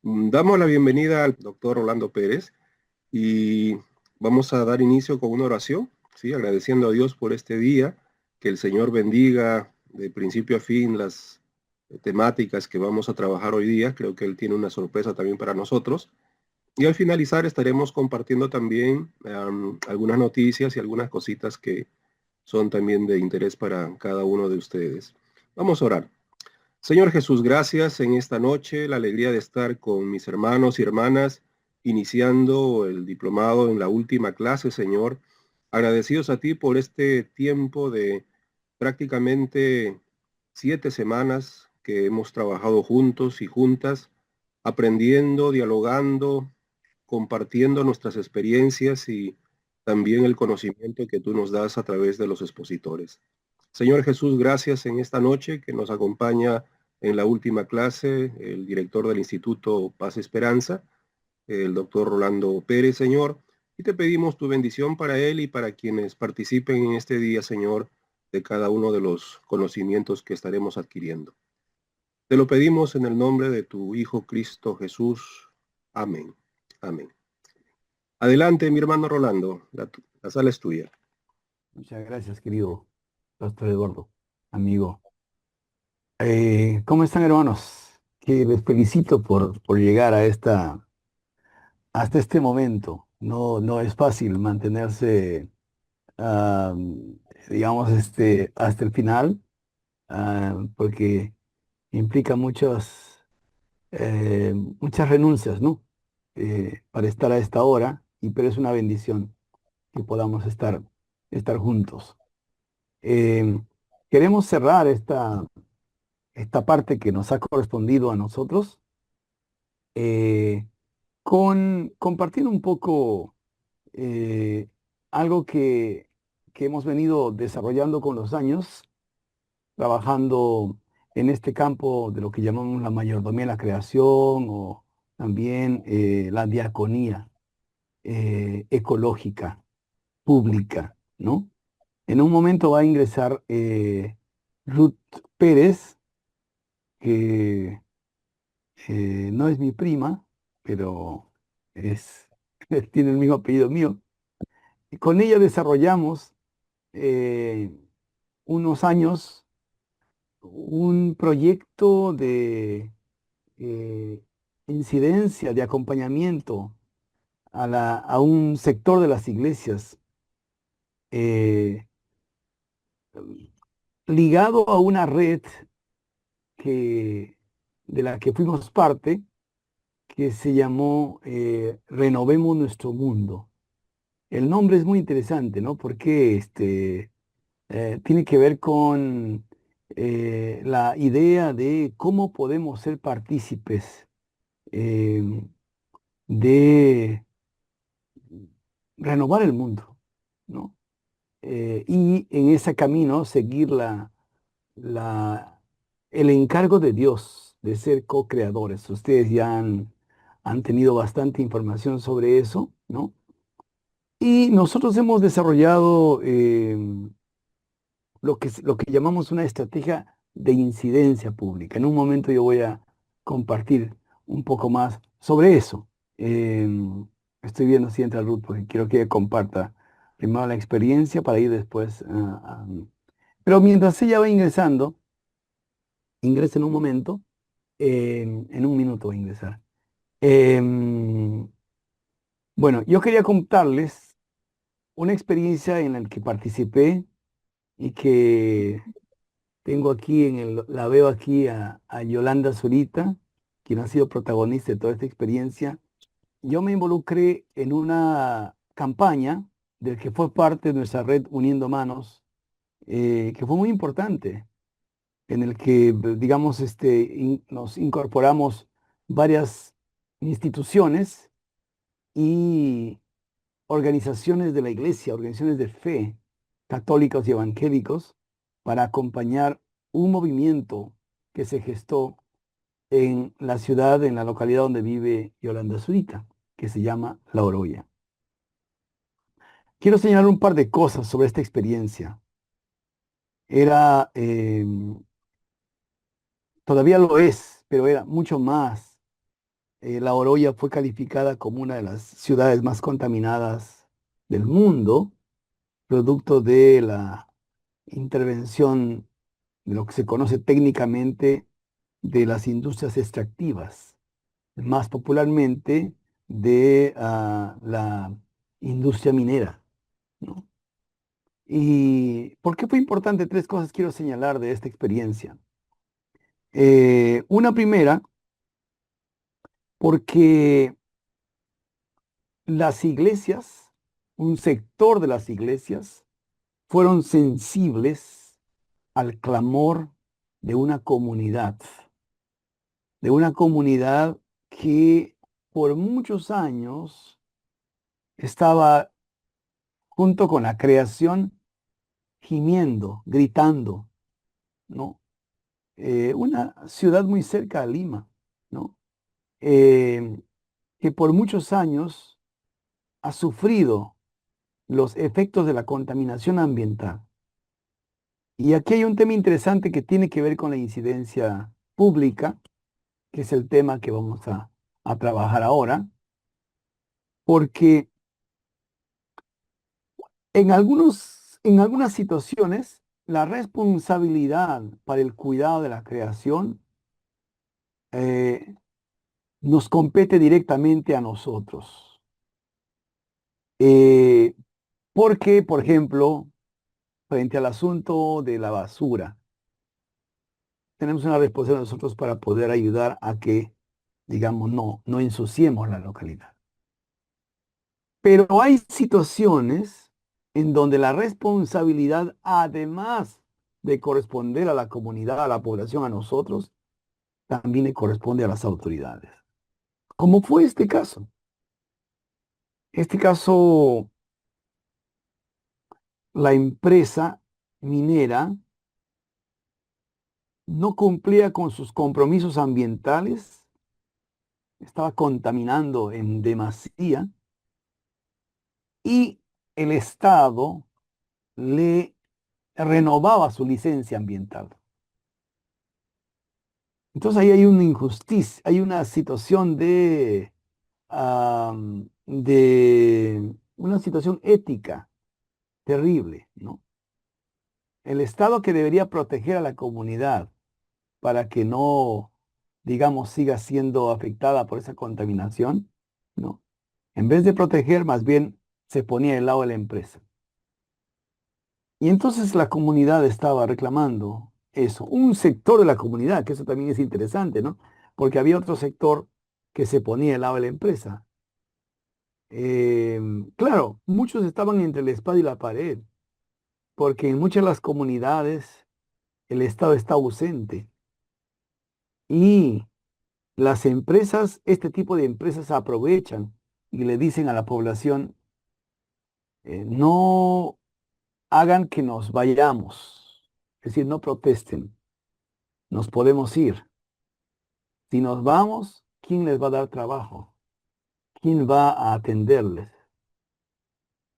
Damos la bienvenida al doctor Rolando Pérez y vamos a dar inicio con una oración, ¿sí? Agradeciendo a Dios por este día, que el Señor bendiga de principio a fin las temáticas que vamos a trabajar hoy día. Creo que Él tiene una sorpresa también para nosotros. Y al finalizar estaremos compartiendo también algunas noticias y algunas cositas que son también de interés para cada uno de ustedes. Vamos a orar. Señor Jesús, gracias en esta noche, la alegría de estar con mis hermanos y hermanas, iniciando el diplomado en la última clase, Señor. Agradecidos a ti por este tiempo de prácticamente 7 semanas que hemos trabajado juntos y juntas, aprendiendo, dialogando, compartiendo nuestras experiencias y también el conocimiento que tú nos das a través de los expositores. Señor Jesús, gracias en esta noche que nos acompaña en la última clase el director del Instituto Paz Esperanza, el doctor Rolando Pérez, Señor, y te pedimos tu bendición para él y para quienes participen en este día, Señor, de cada uno de los conocimientos que estaremos adquiriendo. Te lo pedimos en el nombre de tu Hijo Cristo Jesús. Amén. Amén. Adelante, mi hermano Rolando, la sala es tuya. Muchas gracias, querido Pastor Eduardo, amigo. ¿Cómo están, hermanos? Que les felicito por llegar hasta este momento. No es fácil mantenerse, ah, digamos, hasta el final, porque implica muchas renuncias, ¿no? Para estar a esta hora, pero es una bendición que podamos estar juntos. Eh, Queremos cerrar esta parte que nos ha correspondido a nosotros, eh, compartiendo un poco eh, algo que hemos venido desarrollando con los años, trabajando en este campo de lo que llamamos la mayordomía en la creación o también la diaconía ecológica, pública, ¿no? En un momento va a ingresar Ruth Pérez, que no es mi prima, pero es, tiene el mismo apellido mío. Y con ella desarrollamos eh, unos años un proyecto de eh, incidencia, de acompañamiento a un sector de las iglesias eh, ligado a una red que, de la que fuimos parte, que se llamó Renovemos Nuestro Mundo. El nombre es muy interesante, ¿no? Porque tiene que ver con la idea de cómo podemos ser partícipes eh, de renovar el mundo, ¿no? Y en ese camino seguir la, el encargo de Dios de ser co-creadores. Ustedes ya han tenido bastante información sobre eso, ¿no? Y nosotros hemos desarrollado lo que llamamos una estrategia de incidencia pública. En un momento yo voy a compartir un poco más sobre eso. Estoy viendo si entra Ruth porque quiero que ella comparta primero la experiencia para ir después. Pero mientras ella va ingresando, ingresa en un momento, en un minuto va a ingresar. Em, bueno, yo quería contarles una experiencia en la que participé y que tengo aquí la veo aquí a Yolanda Zurita, quien ha sido protagonista de toda esta experiencia. Yo me involucré en una campaña del que fue parte de nuestra red Uniendo Manos, que fue muy importante, en el que, digamos, nos incorporamos varias instituciones y organizaciones de la iglesia, organizaciones de fe, católicos y evangélicos, para acompañar un movimiento que se gestó en la ciudad, en la localidad donde vive Yolanda Zurita, que se llama La Oroya. Quiero señalar un par de cosas sobre esta experiencia. Era, todavía lo es, pero era mucho más. La Oroya fue calificada como una de las ciudades más contaminadas del mundo, producto de la intervención de lo que se conoce técnicamente de las industrias extractivas, más popularmente de la industria minera, ¿no? ¿Y por qué fue importante? Tres cosas quiero señalar de esta experiencia. Una primera, porque las iglesias, un sector de las iglesias, fueron sensibles al clamor de de una comunidad que por muchos años estaba junto con la creación gimiendo, gritando, ¿no? Una ciudad muy cerca de Lima, ¿no? Eh, que por muchos años ha sufrido los efectos de la contaminación ambiental. Y aquí hay un tema interesante que tiene que ver con la incidencia pública, que es el tema que vamos a trabajar ahora, porque en algunas situaciones la responsabilidad para el cuidado de la creación eh, nos compete directamente a nosotros. Eh, Porque, por ejemplo, frente al asunto de la basura, tenemos una responsabilidad nosotros para poder ayudar a que, digamos, no ensuciemos la localidad. Pero hay situaciones en donde la responsabilidad, además de corresponder a la comunidad, a la población, a nosotros, también le corresponde a las autoridades. Como fue este caso. Este caso, la empresa minera no cumplía con sus compromisos ambientales, estaba contaminando en demasía y el Estado le renovaba su licencia ambiental. Entonces ahí hay una injusticia, hay una situación de una situación ética terrible, ¿no? El Estado que debería proteger a la comunidad para que no, digamos, siga siendo afectada por esa contaminación, ¿no? En vez de proteger, más bien se ponía del lado de la empresa. Y entonces la comunidad estaba reclamando eso. Un sector de la comunidad, que eso también es interesante, ¿no? Porque había otro sector que se ponía del lado de la empresa. Claro, muchos estaban entre la espada y la pared, porque en muchas de las comunidades el Estado está ausente y las empresas, este tipo de empresas aprovechan y le dicen a la población, no hagan que nos vayamos, es decir, no protesten, nos podemos ir. Si nos vamos, ¿quién les va a dar trabajo? ¿Quién va a atenderles?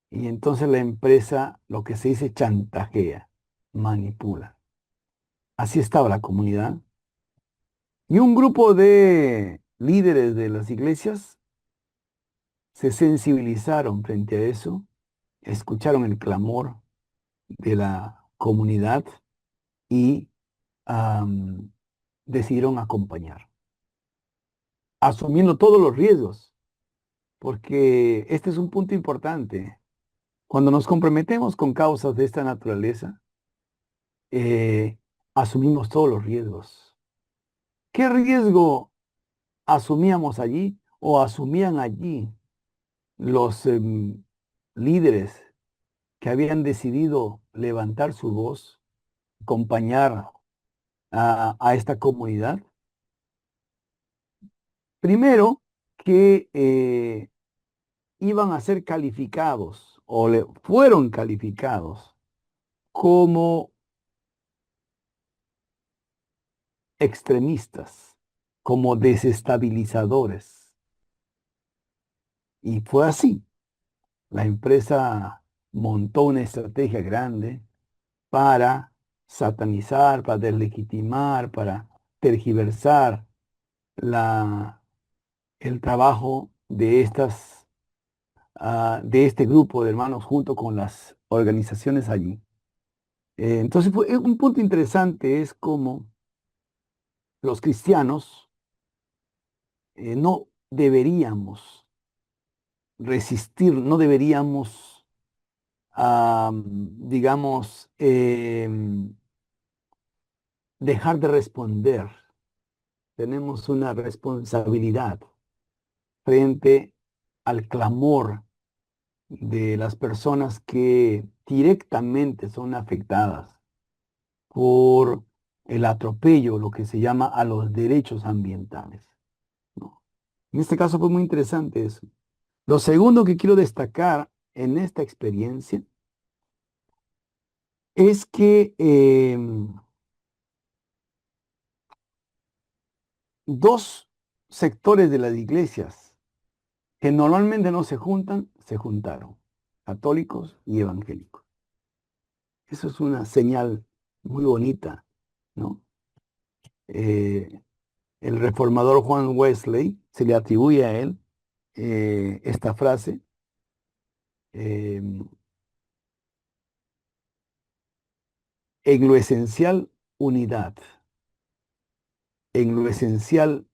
Y entonces la empresa, lo que se dice, chantajea, manipula. Así estaba la comunidad. Y un grupo de líderes de las iglesias se sensibilizaron frente a eso, escucharon el clamor de la comunidad y am, decidieron acompañar, asumiendo todos los riesgos, porque este es un punto importante. Cuando nos comprometemos con causas de esta naturaleza, eh, asumimos todos los riesgos. ¿Qué riesgo asumíamos allí o asumían allí los líderes que habían decidido levantar su voz, acompañar a esta comunidad? Primero, que iban a ser calificados o fueron calificados como extremistas, como desestabilizadores. Y fue así. La empresa montó una estrategia grande para satanizar, para deslegitimar, para tergiversar la, el trabajo de de este grupo de hermanos junto con las organizaciones allí. Entonces, un punto interesante es cómo los cristianos no deberíamos resistir, no deberíamos, digamos, dejar de responder. Tenemos una responsabilidad frente al clamor de las personas que directamente son afectadas por el atropello, lo que se llama a los derechos ambientales, ¿no? En este caso fue muy interesante eso. Lo segundo que quiero destacar en esta experiencia es que dos sectores de las iglesias que normalmente no se juntan, se juntaron, católicos y evangélicos. Eso es una señal muy bonita, ¿no? Eh, el reformador Juan Wesley, se le atribuye a él esta frase, eh, en lo esencial, unidad, en lo esencial,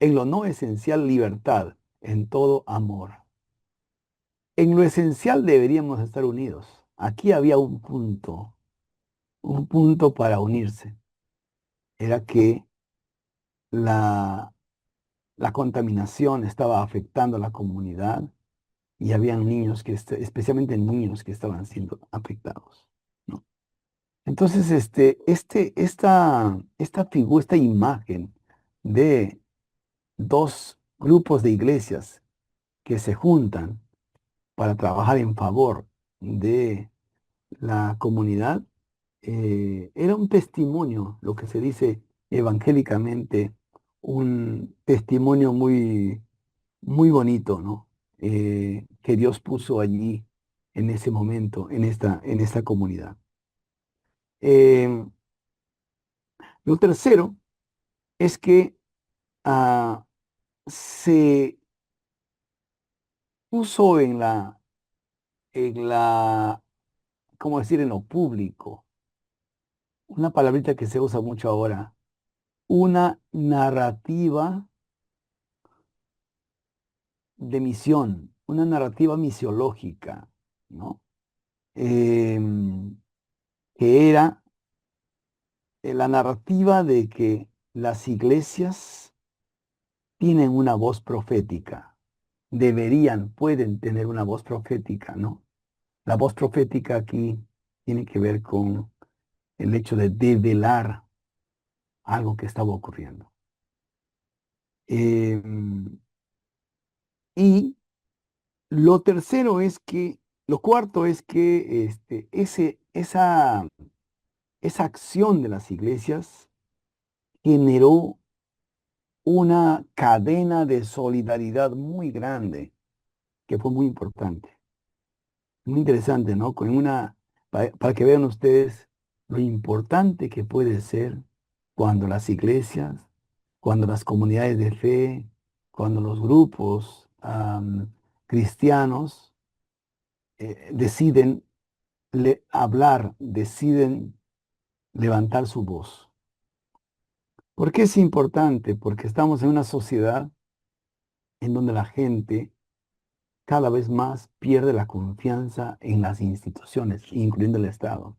en lo no esencial, libertad, en todo amor. En lo esencial deberíamos estar unidos. Aquí había un punto para unirse. Era que la, la contaminación estaba afectando a la comunidad y habían niños especialmente niños que estaban siendo afectados, ¿no? Entonces, esta figura, esta imagen de dos grupos de iglesias que se juntan para trabajar en favor de la comunidad, era un testimonio, lo que se dice evangélicamente, un testimonio muy, muy bonito, ¿no? Que Dios puso allí en ese momento, en esta comunidad. Eh, lo tercero es que ah, se puso en la, ¿cómo decir?, en lo público, una palabrita que se usa mucho ahora, una narrativa de misión, una narrativa misiológica, ¿no? Em, que era la narrativa de que las iglesias tienen una voz profética, pueden tener una voz profética, ¿no? La voz profética aquí tiene que ver con el hecho de develar algo que estaba ocurriendo. Em, y lo cuarto es que esa acción de las iglesias generó una cadena de solidaridad muy grande, que fue muy importante. Muy interesante, ¿no? Para que vean ustedes lo importante que puede ser cuando las iglesias, cuando las comunidades de fe, cuando los grupos cristianos deciden hablar, deciden levantar su voz. ¿Por qué es importante? Porque estamos en una sociedad en donde la gente cada vez más pierde la confianza en las instituciones, incluyendo el Estado.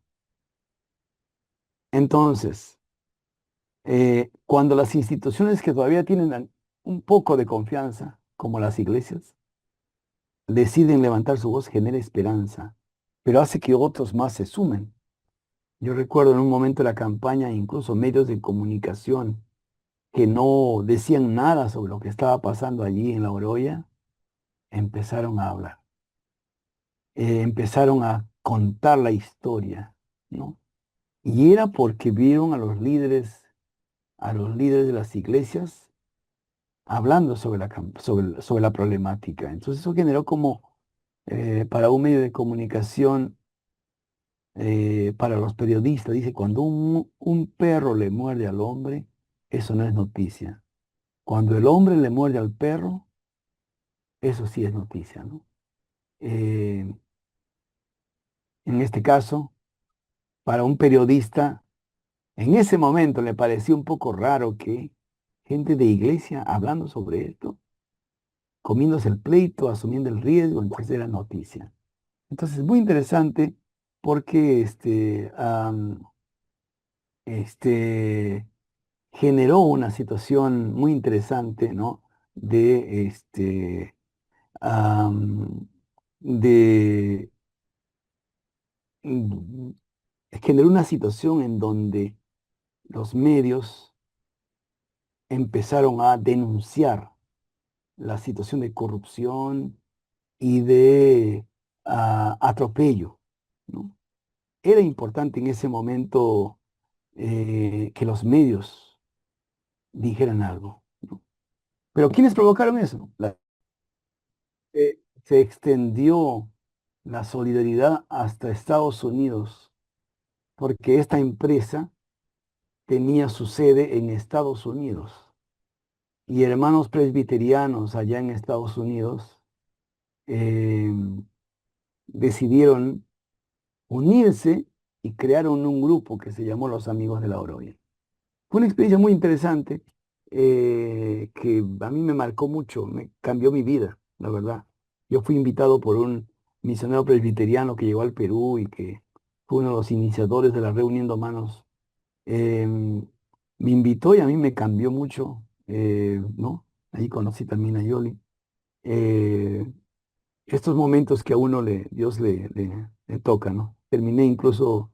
Entonces, cuando las instituciones que todavía tienen un poco de confianza, como las iglesias, deciden levantar su voz, genera esperanza, pero hace que otros más se sumen. Yo recuerdo en un momento de la campaña, incluso medios de comunicación que no decían nada sobre lo que estaba pasando allí en La Oroya, empezaron a hablar, empezaron a contar la historia, ¿no? Y era porque vieron a los líderes de las iglesias hablando sobre la problemática. Entonces eso generó como para un medio de comunicación, para los periodistas, dice, cuando un perro le muerde al hombre, eso no es noticia. Cuando el hombre le muerde al perro, eso sí es noticia, ¿no? En este caso, para un periodista, en ese momento le pareció un poco raro que gente de iglesia hablando sobre esto, comiéndose el pleito, asumiendo el riesgo, entonces era noticia. Entonces, muy interesante porque este, generó una situación muy interesante, ¿no? De, am, de, mm, generó una situación en donde los medios empezaron a denunciar la situación de corrupción y de atropello, ¿no? Era importante en ese momento que los medios dijeran algo, ¿no? Pero ¿quiénes provocaron eso? Se extendió la solidaridad hasta Estados Unidos, porque esta empresa tenía su sede en Estados Unidos y hermanos presbiterianos allá en Estados Unidos eh, decidieron unirse y crearon un grupo que se llamó Los Amigos de la Oroya. Fue una experiencia muy interesante que a mí me marcó mucho, me cambió mi vida, la verdad. Yo fui invitado por un misionero presbiteriano que llegó al Perú y que fue uno de los iniciadores de la Reuniendo Manos. Me invitó y a mí me cambió mucho, ¿no? Ahí conocí también a Yoli. Eh, Estos momentos que a uno Dios le toca, ¿no? Terminé incluso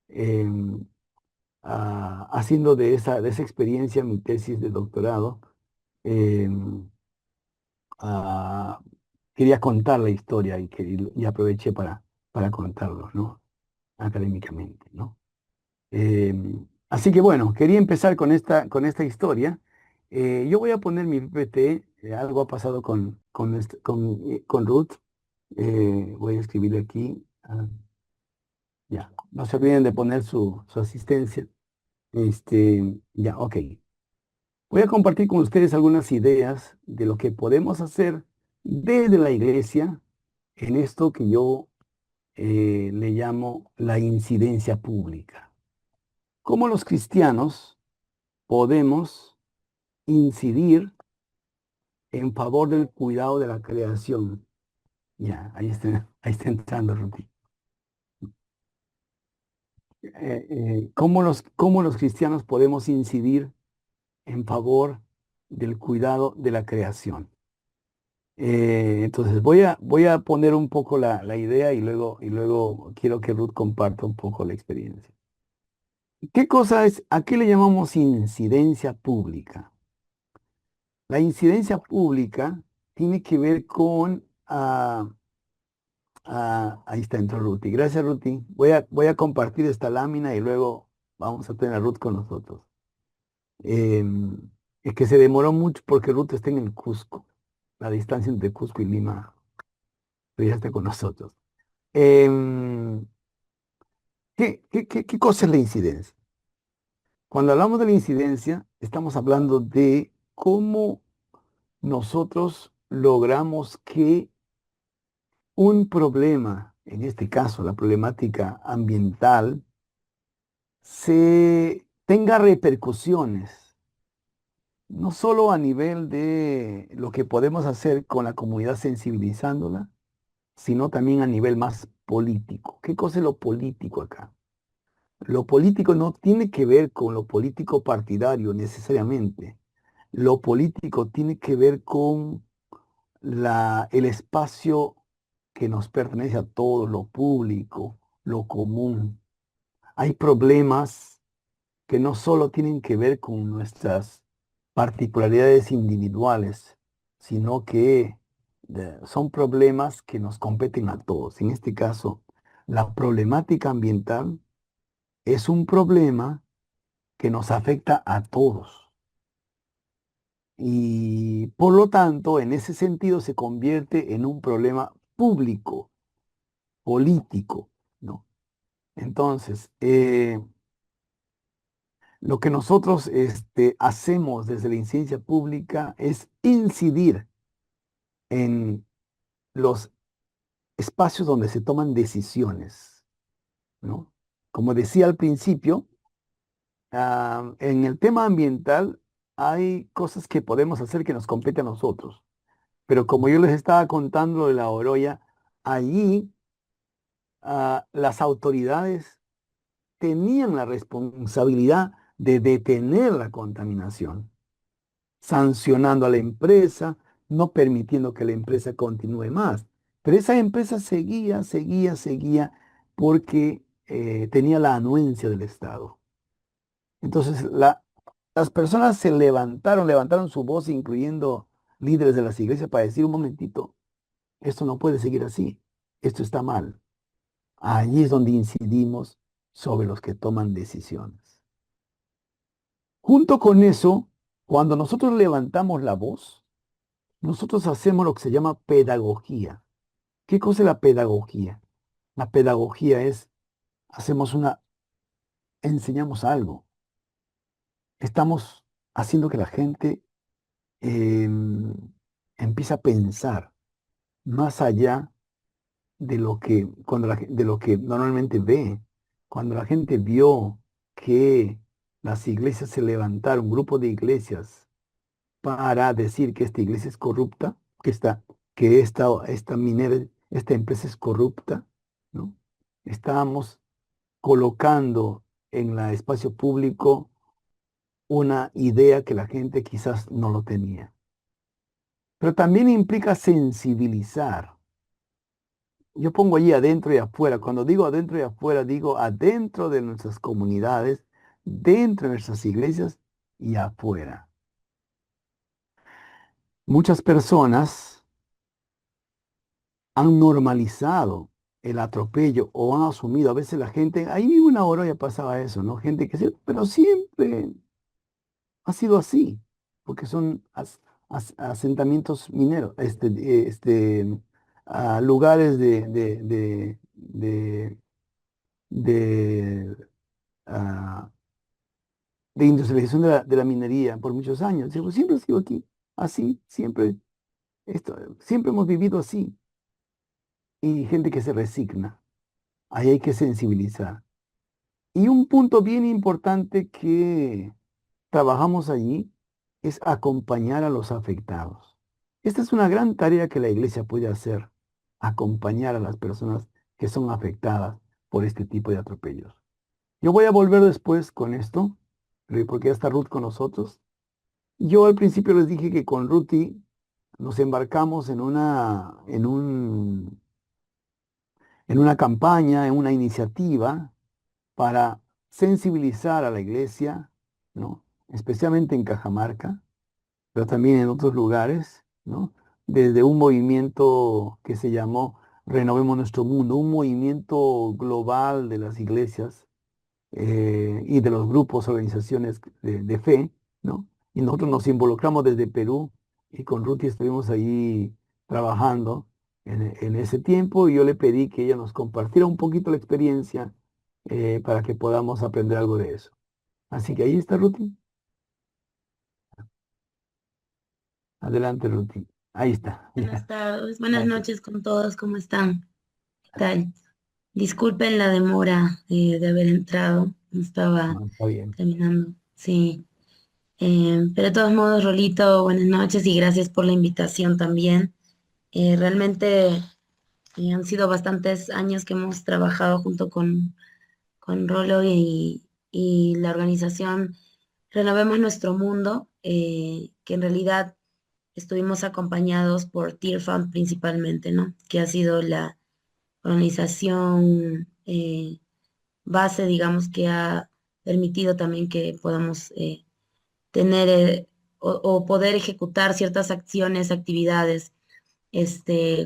em, haciendo de esa experiencia mi tesis de doctorado. em, ah, Quería contar la historia y aproveché para contarlo, ¿no? Académicamente, ¿no? Así que bueno, quería empezar con esta historia. Yo voy a poner mi PPT, algo ha pasado con Ruth. Voy a escribirle aquí. Ya, no se olviden de poner su asistencia. Ya, ok. Voy a compartir con ustedes algunas ideas de lo que podemos hacer desde la iglesia en esto que yo le llamo la incidencia pública. ¿Cómo los cristianos podemos incidir en favor del cuidado de la creación? Ya, ahí está entrando, Ruti. ¿Cómo los cristianos podemos incidir en favor del cuidado de la creación? Entonces voy a poner un poco la idea y luego quiero que Ruth comparta un poco la experiencia. ¿Qué cosa es? ¿A qué le llamamos incidencia pública? La incidencia pública tiene que ver con... ahí está, entró Ruti. Gracias, Ruti. Voy a compartir esta lámina y luego vamos a tener a Ruth con nosotros. Em, es que se demoró mucho porque Ruth está en el Cusco. La distancia entre Cusco y Lima, pero ya está con nosotros. Em, qué cosa es la incidencia? Cuando hablamos de la incidencia, estamos hablando de cómo nosotros logramos que un problema, en este caso la problemática ambiental, se tenga repercusiones, no solo a nivel de lo que podemos hacer con la comunidad sensibilizándola, sino también a nivel más político. ¿Qué cosa es lo político acá? Lo político no tiene que ver con lo político partidario necesariamente. Lo político tiene que ver con el espacio que nos pertenece a todos, lo público, lo común. Hay problemas que no solo tienen que ver con nuestras particularidades individuales, sino que son problemas que nos competen a todos. En este caso, la problemática ambiental es un problema que nos afecta a todos. Y por lo tanto, en ese sentido, se convierte en un problema público, político, ¿no? Entonces, lo que nosotros hacemos desde la incidencia pública es incidir. en los espacios donde se toman decisiones, ¿no? Como decía al principio, en el tema ambiental hay cosas que podemos hacer que nos competen a nosotros, pero como yo les estaba contando lo de la Oroya, allí las autoridades tenían la responsabilidad de detener la contaminación, sancionando a la empresa, no permitiendo que la empresa continúe más. Pero esa empresa seguía, porque tenía la anuencia del Estado. Entonces, las personas se levantaron su voz, incluyendo líderes de las iglesias, para decir un momentito, esto no puede seguir así, esto está mal. Allí es donde incidimos sobre los que toman decisiones. Junto con eso, cuando nosotros levantamos la voz, nosotros hacemos lo que se llama pedagogía. ¿Qué cosa es la pedagogía? La pedagogía es, hacemos enseñamos algo. Estamos haciendo que la gente em, empiece a pensar más allá de lo que, de lo que normalmente ve. Cuando la gente vio que las iglesias se levantaron, un grupo de iglesias, para decir que esta iglesia es corrupta, esta empresa es corrupta, ¿no? Estábamos colocando en el espacio público una idea que la gente quizás no lo tenía. Pero también implica sensibilizar. Yo pongo allí adentro y afuera. Cuando digo adentro y afuera, digo adentro de nuestras comunidades, dentro de nuestras iglesias y afuera. Muchas personas han normalizado el atropello o han asumido, a veces la gente, ahí mismo en Ahora ya pasaba eso, ¿no? Gente que sí, pero siempre ha sido así, porque son asentamientos mineros, lugares de, ah, de industrialización de la minería por muchos años. Digo, siempre ha sido aquí, así, siempre hemos vivido así. Y gente que se resigna, ahí hay que sensibilizar. Y un punto bien importante que trabajamos allí es acompañar a los afectados. Esta es una gran tarea que la iglesia puede hacer, acompañar a las personas que son afectadas por este tipo de atropellos. Yo voy a volver después con esto, porque ya está Ruth con nosotros. Yo al principio les dije que con Ruthie nos embarcamos en una campaña, en una iniciativa para sensibilizar a la iglesia, ¿no? Especialmente en Cajamarca, pero también en otros lugares, ¿no? Desde un movimiento que se llamó Renovemos Nuestro Mundo, un movimiento global de las iglesias y de los grupos, organizaciones de fe, ¿no? Y nosotros nos involucramos desde Perú y con Ruti estuvimos ahí trabajando en ese tiempo y yo le pedí que ella nos compartiera un poquito la experiencia para que podamos aprender algo de eso. Así que ahí está Ruti. Adelante, Ruti. Ahí está. Buenas tardes, buenas Gracias. noches con todos, ¿cómo están? ¿Qué tal? Disculpen la demora de haber entrado, estaba No, está bien. terminando, sí. Pero de todos modos, Rolito, buenas noches y gracias por la invitación también. Realmente han sido bastantes años que hemos trabajado junto con Rolo y la organización Renovemos Nuestro Mundo, que en realidad estuvimos acompañados por Tear Fund principalmente, ¿no? Que ha sido la organización base, digamos, que ha permitido también que podamos tener o poder ejecutar ciertas acciones, actividades,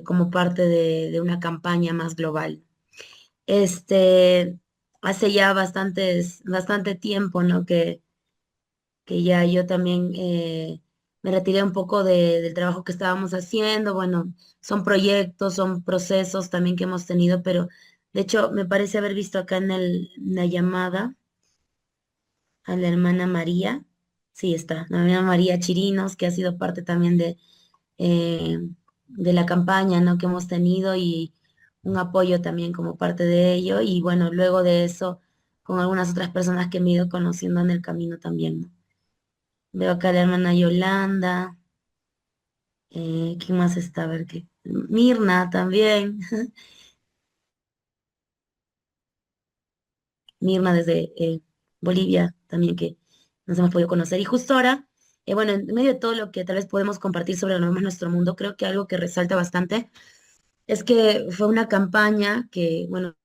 como parte de una campaña más global. Este, hace ya bastante tiempo, ¿no? Que ya yo también me retiré un poco del trabajo que estábamos haciendo. Bueno, son proyectos, son procesos también que hemos tenido, pero de hecho me parece haber visto acá en la llamada a la hermana María. Sí, está, la hermana María Chirinos, que ha sido parte también de, eh, de la campaña, ¿no? que hemos tenido y un apoyo también como parte de ello. Y bueno, luego de eso, con algunas otras personas que me he ido conociendo en el camino también, ¿no? Veo acá a la hermana Yolanda, ¿quién más está? A ver qué. Mirna también, Mirna desde Bolivia también que nos hemos podido conocer. Y justo ahora, bueno, en medio de todo lo que tal vez podemos compartir sobre lo nuestro mundo, creo que algo que resalta bastante es que fue una campaña que, bueno,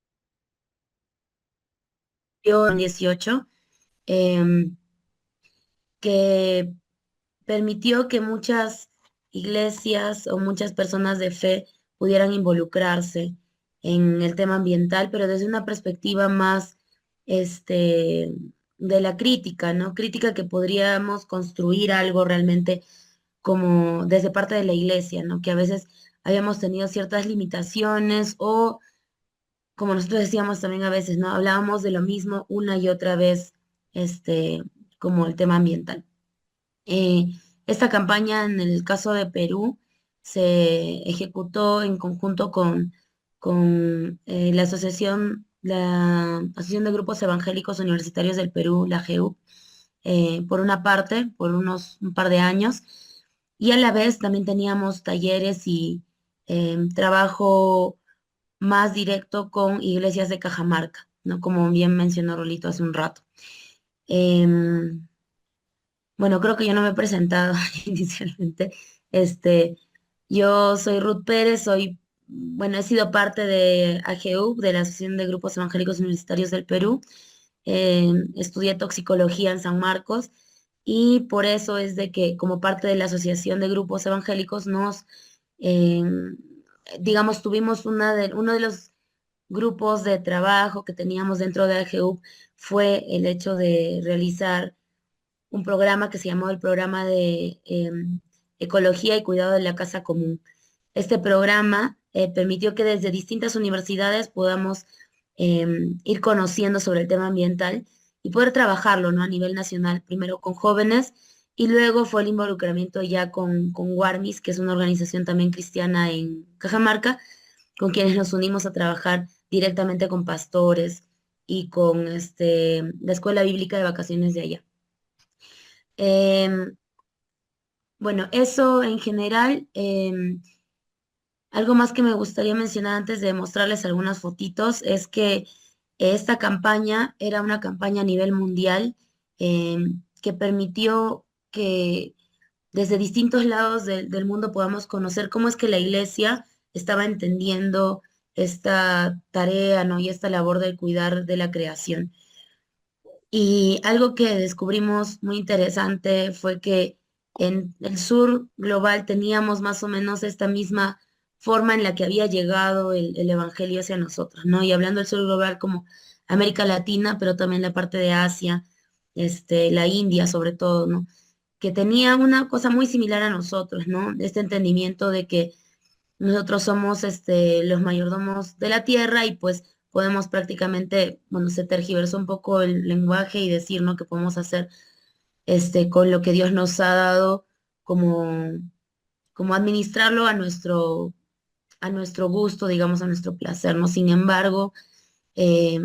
dio en 18, em, que permitió que muchas iglesias o muchas personas de fe pudieran involucrarse en el tema ambiental, pero desde una perspectiva más, este, de la crítica, ¿no? Crítica que podríamos construir algo realmente como desde parte de la iglesia, ¿no? Que a veces habíamos tenido ciertas limitaciones o, como nosotros decíamos también a veces, ¿no? Hablábamos de lo mismo una y otra vez, este, como el tema ambiental. Eh, Esta campaña, en el caso de Perú, se ejecutó en conjunto con la Asociación de Grupos Evangélicos Universitarios del Perú, la GEU, por una parte, por un par de años, y a la vez también teníamos talleres y trabajo más directo con iglesias de Cajamarca, ¿no? Como bien mencionó Rolito hace un rato. Em, bueno, creo que yo no me he presentado inicialmente. Este, yo soy Ruth Pérez, bueno, he sido parte de AGU, de la Asociación de Grupos Evangélicos Universitarios del Perú. Estudié toxicología en San Marcos y por eso es de que como parte de la Asociación de Grupos Evangélicos eh, digamos, tuvimos uno de los grupos de trabajo que teníamos dentro de AGU fue el hecho de realizar un programa que se llamó el programa de Ecología y Cuidado de la Casa Común. Este programa permitió que desde distintas universidades podamos ir conociendo sobre el tema ambiental y poder trabajarlo, ¿no? A nivel nacional, primero con jóvenes y luego fue el involucramiento ya con Warmis, que es una organización también cristiana en Cajamarca, con quienes nos unimos a trabajar directamente con pastores y con la Escuela Bíblica de Vacaciones de allá. Em, bueno, eso en general. Algo más que me gustaría mencionar antes de mostrarles algunas fotitos es que esta campaña era una campaña a nivel mundial que permitió que desde distintos lados del mundo podamos conocer cómo es que la iglesia estaba entendiendo esta tarea, ¿no? Y esta labor de cuidar de la creación. Y algo que descubrimos muy interesante fue que en el sur global teníamos más o menos esta misma forma en la que había llegado el evangelio hacia nosotros, ¿no? Y hablando del sur global como América Latina, pero también la parte de Asia, la India sobre todo, ¿no? Que tenía una cosa muy similar a nosotros, ¿no? Este entendimiento de que nosotros somos los mayordomos de la tierra y pues podemos prácticamente, bueno, se tergiversó un poco el lenguaje y decir, ¿no? Que podemos hacer con lo que Dios nos ha dado como, como administrarlo a nuestro gusto, digamos, a nuestro placer, ¿no? Sin embargo, eh,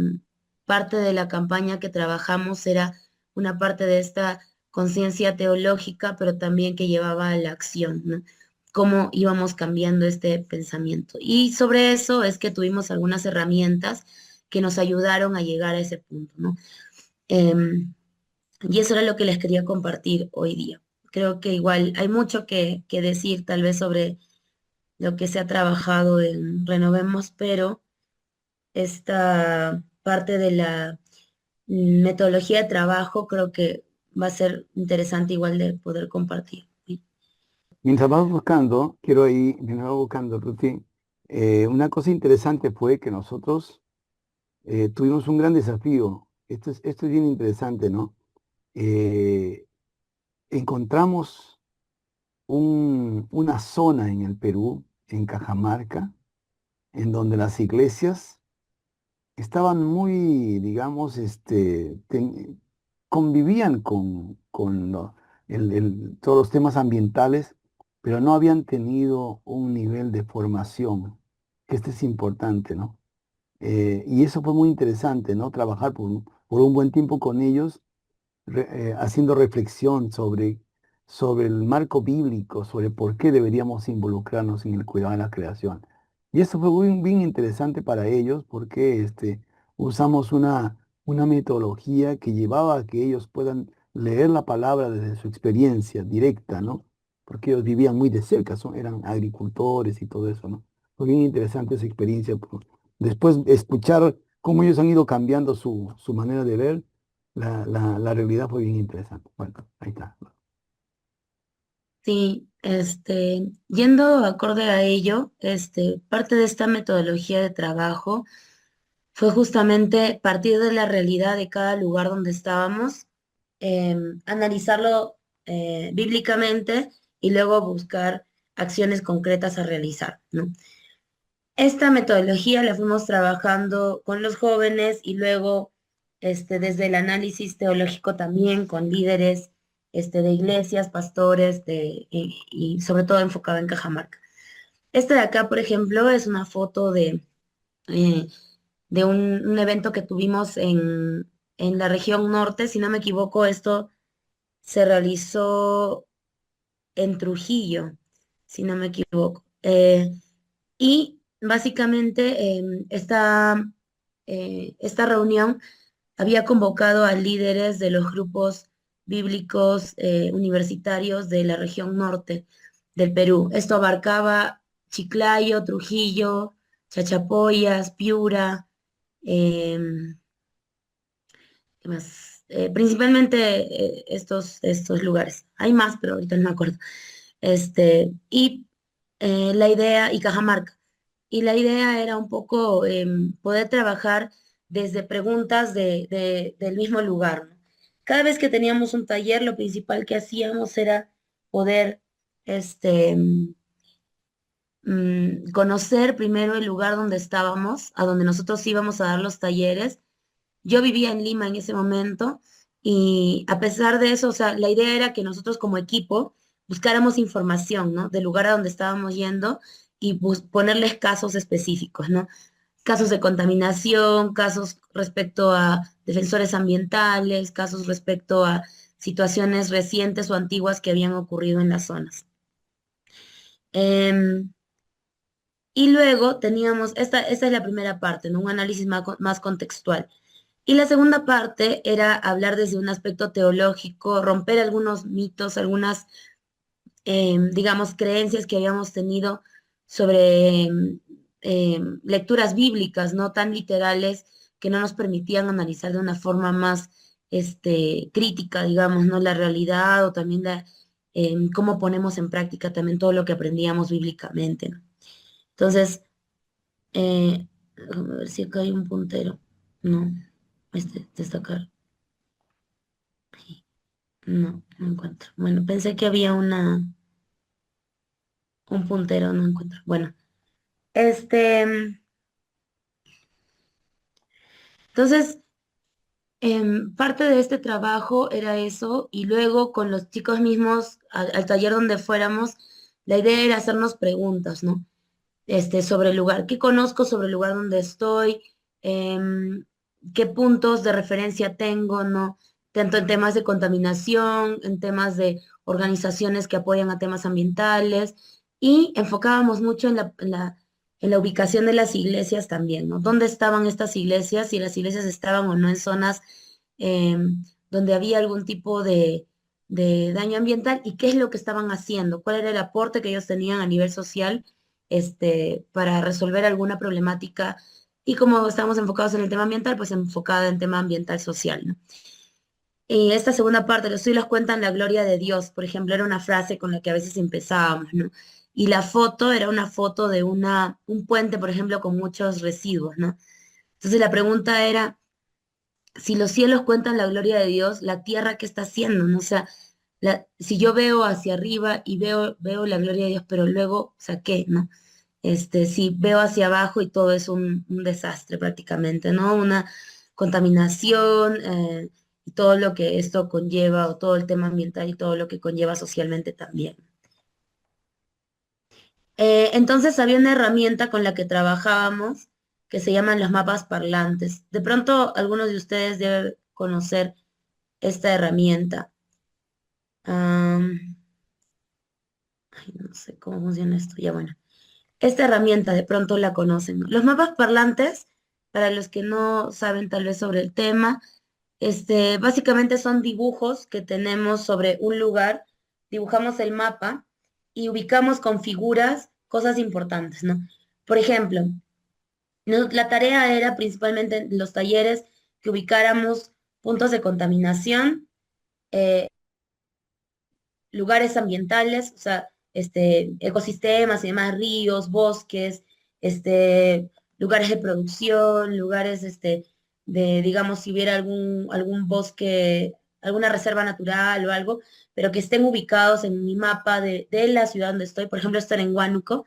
parte de la campaña que trabajamos era una parte de esta conciencia teológica, pero también que llevaba a la acción, ¿no? Cómo íbamos cambiando este pensamiento. Y sobre eso es que tuvimos algunas herramientas que nos ayudaron a llegar a ese punto, ¿no? Em, y eso era lo que les quería compartir hoy día. Creo que igual hay mucho que decir tal vez sobre lo que se ha trabajado en Renovemos, pero esta parte de la metodología de trabajo creo que va a ser interesante igual de poder compartir. ¿Sí? Mientras vas buscando, mientras vas buscando, Ruti, una cosa interesante fue que nosotros tuvimos un gran desafío. Esto es bien interesante, ¿no? Eh, Encontramos una zona en el Perú, en Cajamarca, en donde las iglesias estaban muy, digamos, convivían con todos los temas ambientales, pero no habían tenido un nivel de formación, que este es importante, ¿no? Y eso fue muy interesante, ¿no? Trabajar por un buen tiempo con ellos, haciendo reflexión sobre el marco bíblico, sobre por qué deberíamos involucrarnos en el cuidado de la creación. Y eso fue bien interesante para ellos porque usamos una metodología que llevaba a que ellos puedan leer la palabra desde su experiencia directa, ¿no? Porque ellos vivían muy de cerca, eran agricultores y todo eso, ¿no? Fue bien interesante esa experiencia. Después escuchar cómo ellos han ido cambiando su manera de ver la realidad fue bien interesante. Bueno, ahí está. Sí, yendo acorde a ello, parte de esta metodología de trabajo fue justamente partir de la realidad de cada lugar donde estábamos, analizarlo bíblicamente y luego buscar acciones concretas a realizar, ¿no? Esta metodología la fuimos trabajando con los jóvenes y luego desde el análisis teológico también con líderes de iglesias, pastores y sobre todo enfocado en Cajamarca. Este de acá, por ejemplo, es una foto eh, de un evento que tuvimos en la región norte. Si no me equivoco, esto se realizó en Trujillo, si no me equivoco. Y básicamente esta reunión había convocado a líderes de los grupos bíblicos universitarios de la región norte del Perú. Esto abarcaba Chiclayo, Trujillo, Chachapoyas, Piura, ¿qué más? Principalmente estos lugares. Hay más, pero ahorita no me acuerdo. La idea, y Cajamarca. Y la idea era un poco poder trabajar desde preguntas del mismo lugar, ¿no? Cada vez que teníamos un taller, lo principal que hacíamos era poder conocer primero el lugar donde estábamos, a donde nosotros íbamos a dar los talleres. Yo vivía en Lima en ese momento y a pesar de eso, o sea, la idea era que nosotros como equipo buscáramos información, ¿no? Del lugar a donde estábamos yendo y ponerles casos específicos, ¿no? Casos de contaminación, casos respecto a defensores ambientales, casos respecto a situaciones recientes o antiguas que habían ocurrido en las zonas. Em, y luego teníamos, esta es la primera parte, ¿no? Un análisis más contextual. Y la segunda parte era hablar desde un aspecto teológico, romper algunos mitos, algunas, digamos, creencias que habíamos tenido sobre lecturas bíblicas, no tan literales, que no nos permitían analizar de una forma más crítica, digamos, ¿no? La realidad o también cómo ponemos en práctica también todo lo que aprendíamos bíblicamente, ¿no? Entonces, déjame ver si acá hay un puntero. No, destacar. No, no encuentro. Bueno, pensé que había un puntero, no encuentro. Bueno, entonces, parte de este trabajo era eso, y luego con los chicos mismos, al taller donde fuéramos, la idea era hacernos preguntas, ¿no? Sobre el lugar, qué conozco sobre el lugar donde estoy, Em, qué puntos de referencia tengo, ¿no? Tanto en temas de contaminación, en temas de organizaciones que apoyan a temas ambientales, y enfocábamos mucho en la ubicación de las iglesias también, ¿no? ¿Dónde estaban estas iglesias? Si las iglesias estaban o no en zonas donde había algún tipo de daño ambiental y qué es lo que estaban haciendo, cuál era el aporte que ellos tenían a nivel social para resolver alguna problemática. Y como estamos enfocados en el tema ambiental, pues enfocada en tema ambiental social, ¿no? Y esta segunda parte, los siglos cuentan la gloria de Dios, por ejemplo, era una frase con la que a veces empezábamos, ¿no? Y la foto era una foto de un puente, por ejemplo, con muchos residuos, ¿no? Entonces la pregunta era, si los cielos cuentan la gloria de Dios, la tierra, ¿qué está haciendo? ¿No? O sea, si yo veo hacia arriba y veo la gloria de Dios, pero luego, o sea, ¿qué? ¿No? Si veo hacia abajo y todo es un desastre prácticamente, ¿no? Una contaminación y todo lo que esto conlleva, o todo el tema ambiental y todo lo que conlleva socialmente también. Entonces había una herramienta con la que trabajábamos que se llaman los mapas parlantes. De pronto algunos de ustedes deben conocer esta herramienta. Ay, no sé cómo funciona esto, ya bueno. Esta herramienta de pronto la conocen, ¿no? Los mapas parlantes, para los que no saben tal vez sobre el tema, básicamente son dibujos que tenemos sobre un lugar, dibujamos el mapa y ubicamos con figuras cosas importantes, ¿no? Por ejemplo, la tarea era principalmente en los talleres que ubicáramos puntos de contaminación, eh, lugares ambientales, o sea, ecosistemas y demás, ríos, bosques, lugares de producción, lugares, digamos, si hubiera algún bosque, alguna reserva natural o algo, pero que estén ubicados en mi mapa de la ciudad donde estoy, por ejemplo, estar en Huánuco.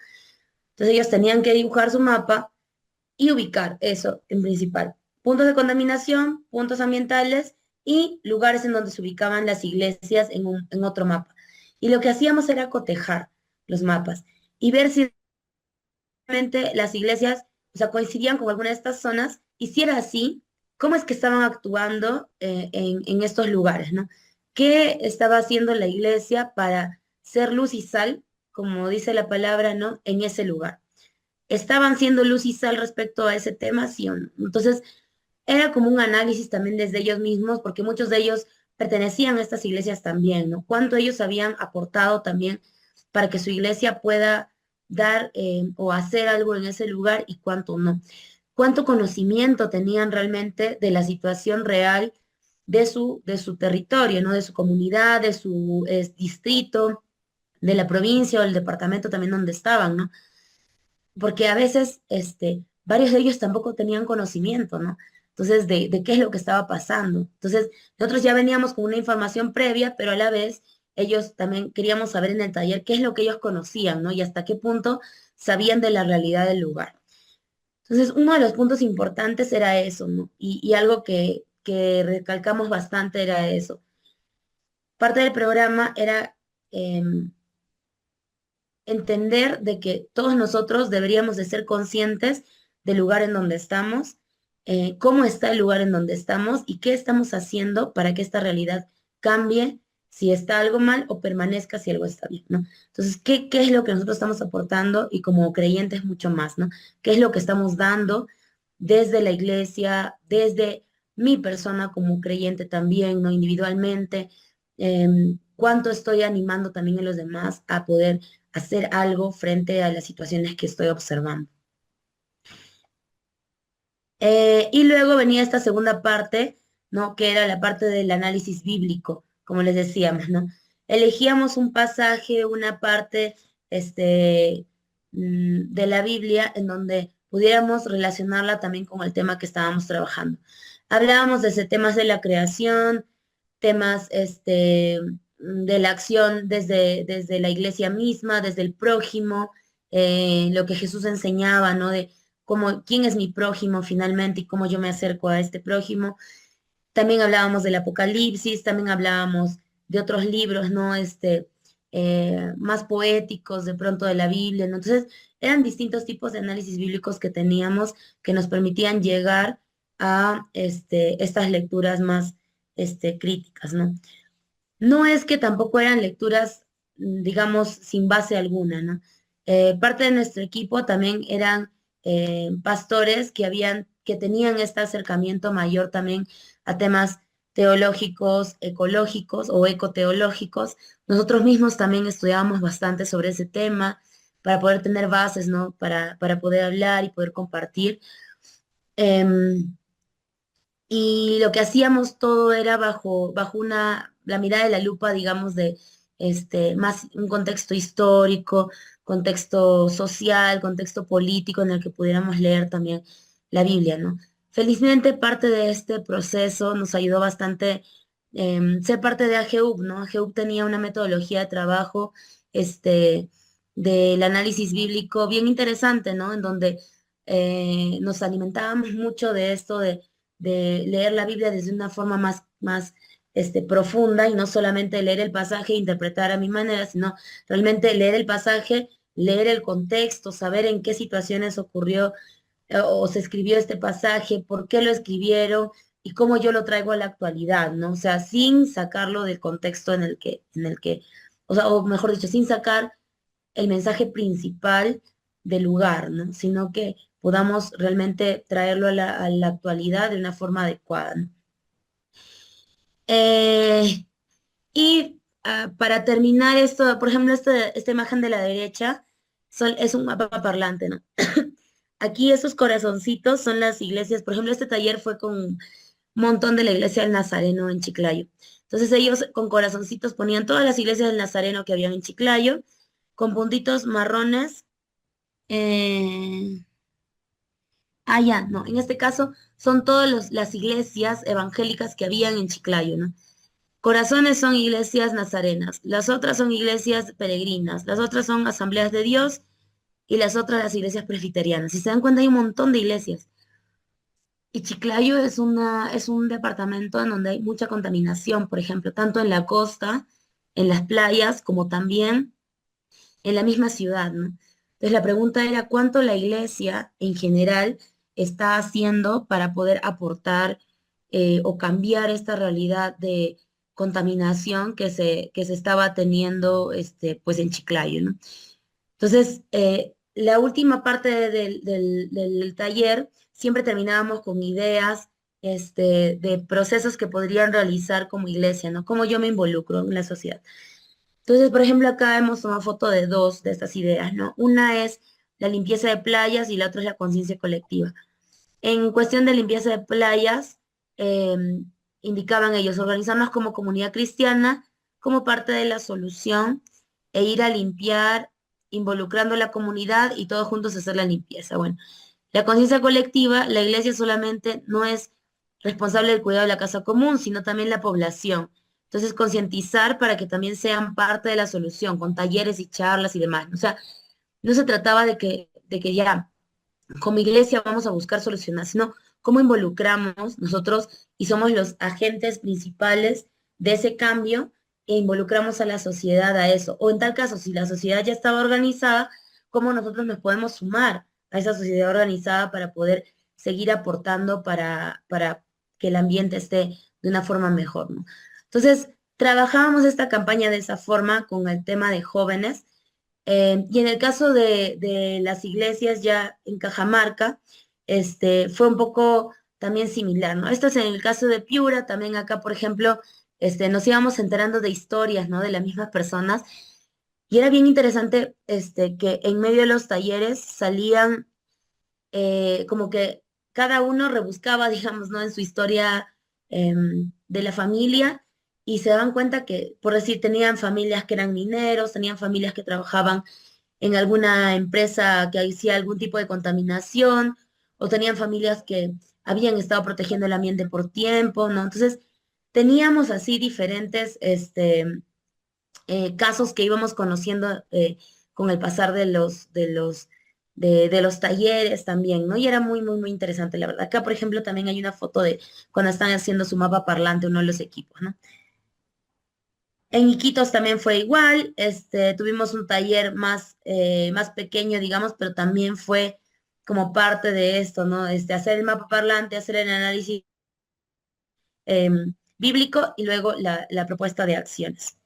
Entonces ellos tenían que dibujar su mapa y ubicar eso en principal. Puntos de contaminación, puntos ambientales y lugares en donde se ubicaban las iglesias en otro mapa. Y lo que hacíamos era cotejar los mapas y ver si realmente las iglesias, o sea, coincidían con alguna de estas zonas, y si era así, cómo es que estaban actuando en estos lugares, ¿no? ¿Qué estaba haciendo la iglesia para ser luz y sal, como dice la palabra, ¿no? En ese lugar. ¿Estaban siendo luz y sal respecto a ese tema, sí o no? Entonces, era como un análisis también desde ellos mismos, porque muchos de ellos pertenecían a estas iglesias también, ¿no? Cuánto ellos habían aportado también para que su iglesia pueda dar o hacer algo en ese lugar y cuánto no. Cuánto conocimiento tenían realmente de la situación real de su territorio, ¿no? De su comunidad, de su distrito, de la provincia o el departamento también donde estaban, ¿no? Porque a veces varios de ellos tampoco tenían conocimiento, ¿no? Entonces, de qué es lo que estaba pasando. Entonces, nosotros ya veníamos con una información previa, pero a la vez ellos también queríamos saber en el taller qué es lo que ellos conocían, ¿no? Y hasta qué punto sabían de la realidad del lugar. Entonces, uno de los puntos importantes era eso, ¿no? Y algo que recalcamos bastante era eso. Parte del programa era entender de que todos nosotros deberíamos de ser conscientes del lugar en donde estamos, cómo está el lugar en donde estamos y qué estamos haciendo para que esta realidad cambie si está algo mal o permanezca si algo está bien, ¿no? Entonces, ¿qué es lo que nosotros estamos aportando? Y como creyentes mucho más, ¿no? ¿Qué es lo que estamos dando desde la iglesia, desde mi persona como creyente también, ¿no? Individualmente, cuánto estoy animando también a los demás a poder hacer algo frente a las situaciones que estoy observando. Y luego venía esta segunda parte, ¿no? Que era la parte del análisis bíblico, como les decíamos, ¿no? Elegíamos un pasaje, una parte, de la Biblia en donde pudiéramos relacionarla también con el tema que estábamos trabajando. Hablábamos desde temas de la creación, temas, de la acción desde la iglesia misma, desde el prójimo, lo que Jesús enseñaba, ¿no? De cómo, quién es mi prójimo finalmente y cómo yo me acerco a este prójimo. También hablábamos del Apocalipsis, también hablábamos de otros libros, ¿no? Más poéticos de pronto de la Biblia, ¿no? Entonces, eran distintos tipos de análisis bíblicos que teníamos que nos permitían llegar a estas lecturas más críticas, ¿no? No es que tampoco eran lecturas, digamos, sin base alguna, ¿no? Parte de nuestro equipo también eran pastores que tenían este acercamiento mayor también a temas teológicos, ecológicos o ecoteológicos. Nosotros mismos también estudiábamos bastante sobre ese tema para poder tener bases, ¿no? Para poder hablar y poder compartir. Em, y lo que hacíamos todo era bajo la mirada de la lupa, digamos, de más un contexto histórico, contexto social, contexto político en el que pudiéramos leer también la Biblia, ¿no? Felizmente parte de este proceso nos ayudó bastante ser parte de AGEUB, ¿no? AGEUB tenía una metodología de trabajo del análisis bíblico bien interesante, ¿no? En donde nos alimentábamos mucho de esto de leer la Biblia desde una forma más profunda y no solamente leer el pasaje e interpretar a mi manera, sino realmente leer el pasaje, leer el contexto, saber en qué situaciones ocurrió o se escribió este pasaje, por qué lo escribieron y cómo yo lo traigo a la actualidad, ¿no? O sea, sin sacarlo del contexto o sea, o mejor dicho, sin sacar el mensaje principal del lugar, ¿no? Sino que podamos realmente traerlo a la actualidad de una forma adecuada, ¿no? Eh, para terminar esto, por ejemplo, esta imagen de la derecha es un mapa parlante, ¿no? Aquí esos corazoncitos son las iglesias. Por ejemplo, este taller fue con un montón de la iglesia del Nazareno en Chiclayo. Entonces ellos con corazoncitos ponían todas las iglesias del Nazareno que habían en Chiclayo, con puntitos marrones. Ya, no, en este caso son todas las iglesias evangélicas que habían en Chiclayo, ¿no? Corazones son iglesias nazarenas, las otras son iglesias peregrinas, las otras son asambleas de Dios y las otras las iglesias presbiterianas. Si se dan cuenta, hay un montón de iglesias. Y Chiclayo es un departamento en donde hay mucha contaminación, por ejemplo, tanto en la costa, en las playas, como también en la misma ciudad, ¿no? Entonces la pregunta era cuánto la iglesia en general está haciendo para poder aportar o cambiar esta realidad de contaminación que se estaba teniendo pues en Chiclayo, ¿no? Entonces, la última parte del taller siempre terminábamos con ideas de procesos que podrían realizar como iglesia, ¿no? Cómo yo me involucro en la sociedad. Entonces, por ejemplo, acá hemos tomado foto de dos de estas ideas, ¿no? Una es la limpieza de playas y la otra es la conciencia colectiva. En cuestión de limpieza de playas, eh, indicaban ellos organizarnos como comunidad cristiana como parte de la solución e ir a limpiar, involucrando a la comunidad y todos juntos hacer la limpieza. Bueno, la conciencia colectiva, la iglesia solamente no es responsable del cuidado de la casa común, sino también la población. Entonces, concientizar para que también sean parte de la solución, con talleres y charlas y demás. O sea, no se trataba de que ya como iglesia vamos a buscar solucionar, sino cómo involucramos nosotros y somos los agentes principales de ese cambio e involucramos a la sociedad a eso. O en tal caso, si la sociedad ya estaba organizada, cómo nosotros nos podemos sumar a esa sociedad organizada para poder seguir aportando para que el ambiente esté de una forma mejor, ¿no? Entonces, trabajábamos esta campaña de esa forma con el tema de jóvenes y en el caso de las iglesias ya en Cajamarca, fue un poco también similar, ¿no? Esto es en el caso de Piura, también acá, por ejemplo, nos íbamos enterando de historias, ¿no? De las mismas personas. Y era bien interesante, que en medio de los talleres salían como que cada uno rebuscaba, digamos, ¿no? En su historia de la familia y se daban cuenta que, por decir, tenían familias que eran mineros, tenían familias que trabajaban en alguna empresa que hacía algún tipo de contaminación, o tenían familias que habían estado protegiendo el ambiente por tiempo, ¿no? Entonces, teníamos así diferentes casos que íbamos conociendo con el pasar de los talleres también, ¿no? Y era muy, muy, muy interesante, la verdad. Acá, por ejemplo, también hay una foto de cuando están haciendo su mapa parlante uno de los equipos, ¿no? En Iquitos también fue igual, tuvimos un taller más pequeño, digamos, pero también fue como parte de esto, ¿no? Hacer el mapa parlante, hacer el análisis bíblico y luego la propuesta de acciones.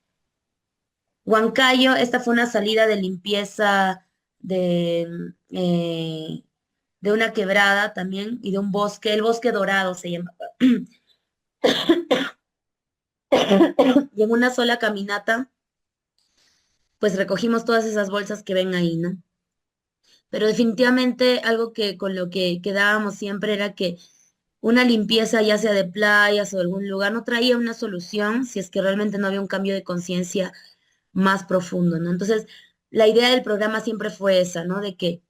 Huancayo, esta fue una salida de limpieza eh, de una quebrada también y de un bosque, el bosque dorado se llama. Y en una sola caminata, pues recogimos todas esas bolsas que ven ahí, ¿no? Pero definitivamente algo que con lo que quedábamos siempre era que una limpieza, ya sea de playas o de algún lugar, no traía una solución si es que realmente no había un cambio de conciencia más profundo, ¿no? Entonces, la idea del programa siempre fue esa, ¿no?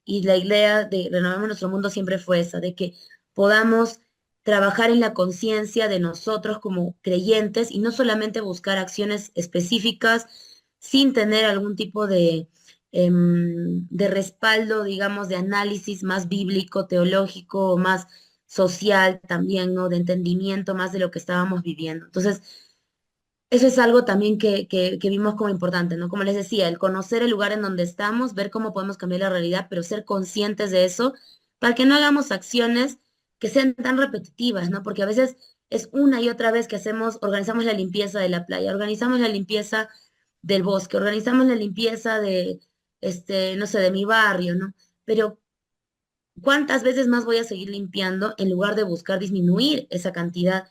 Y la idea de Renovemos Nuestro Mundo siempre fue esa, de que podamos trabajar en la conciencia de nosotros como creyentes y no solamente buscar acciones específicas sin tener algún tipo de respaldo, digamos, de análisis más bíblico, teológico, más social también, ¿no? De entendimiento más de lo que estábamos viviendo. Entonces, eso es algo también que vimos como importante, ¿no? Como les decía, el conocer el lugar en donde estamos, ver cómo podemos cambiar la realidad, pero ser conscientes de eso para que no hagamos acciones que sean tan repetitivas, ¿no? Porque a veces es una y otra vez que organizamos la limpieza de la playa, organizamos la limpieza del bosque, organizamos la limpieza de, no sé, de mi barrio, ¿no? Pero ¿cuántas veces más voy a seguir limpiando en lugar de buscar disminuir esa cantidad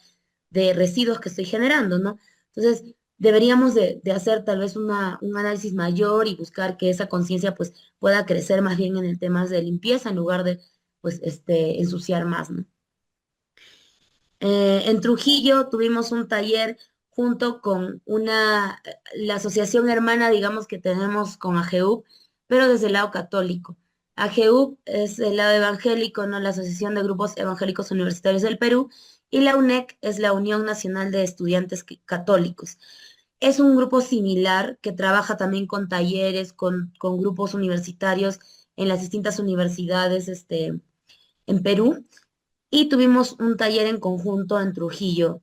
de residuos que estoy generando, ¿no? Entonces, deberíamos de hacer tal vez un análisis mayor y buscar que esa conciencia pues pueda crecer más bien en el tema de limpieza en lugar de pues ensuciar más, ¿no? En Trujillo tuvimos un taller junto con la asociación hermana, digamos, que tenemos con AGEUP, pero desde el lado católico. AGEUP es el lado evangélico, ¿no? La Asociación de Grupos Evangélicos Universitarios del Perú, y la UNEC es la Unión Nacional de Estudiantes Católicos. Es un grupo similar que trabaja también con talleres, con grupos universitarios en las distintas universidades en Perú. Y tuvimos un taller en conjunto en Trujillo,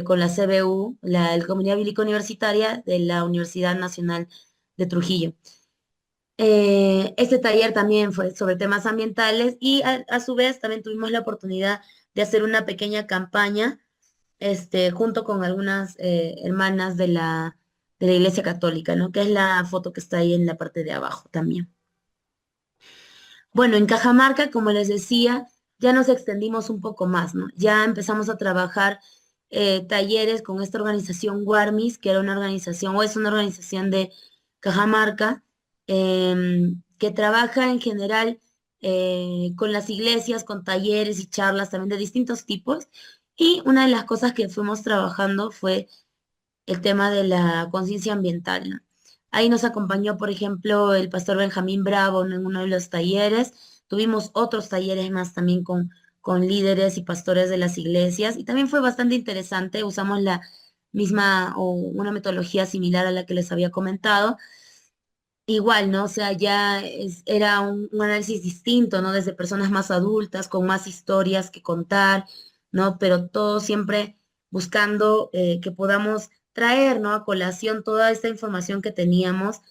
con la CBU, la Comunidad Bíblica Universitaria de la Universidad Nacional de Trujillo. Este taller también fue sobre temas ambientales y a su vez también tuvimos la oportunidad de hacer una pequeña campaña, junto con algunas hermanas de la Iglesia Católica, ¿no? Que es la foto que está ahí en la parte de abajo también. Bueno, en Cajamarca, como les decía, ya nos extendimos un poco más, ¿no? Ya empezamos a trabajar talleres con esta organización Guarmis, que era una organización, o es una organización de Cajamarca, que trabaja en general con las iglesias, con talleres y charlas también de distintos tipos. Y una de las cosas que fuimos trabajando fue el tema de la conciencia ambiental, ¿no? Ahí nos acompañó, por ejemplo, el pastor Benjamín Bravo, ¿no? En uno de los talleres. Tuvimos otros talleres más también con líderes y pastores de las iglesias y también fue bastante interesante. Usamos la misma o una metodología similar a la que les había comentado. Igual, ¿no? O sea, era un análisis distinto, ¿no? Desde personas más adultas, con más historias que contar, ¿no? Pero todo siempre buscando que podamos traer, ¿no? A colación toda esta información que teníamos,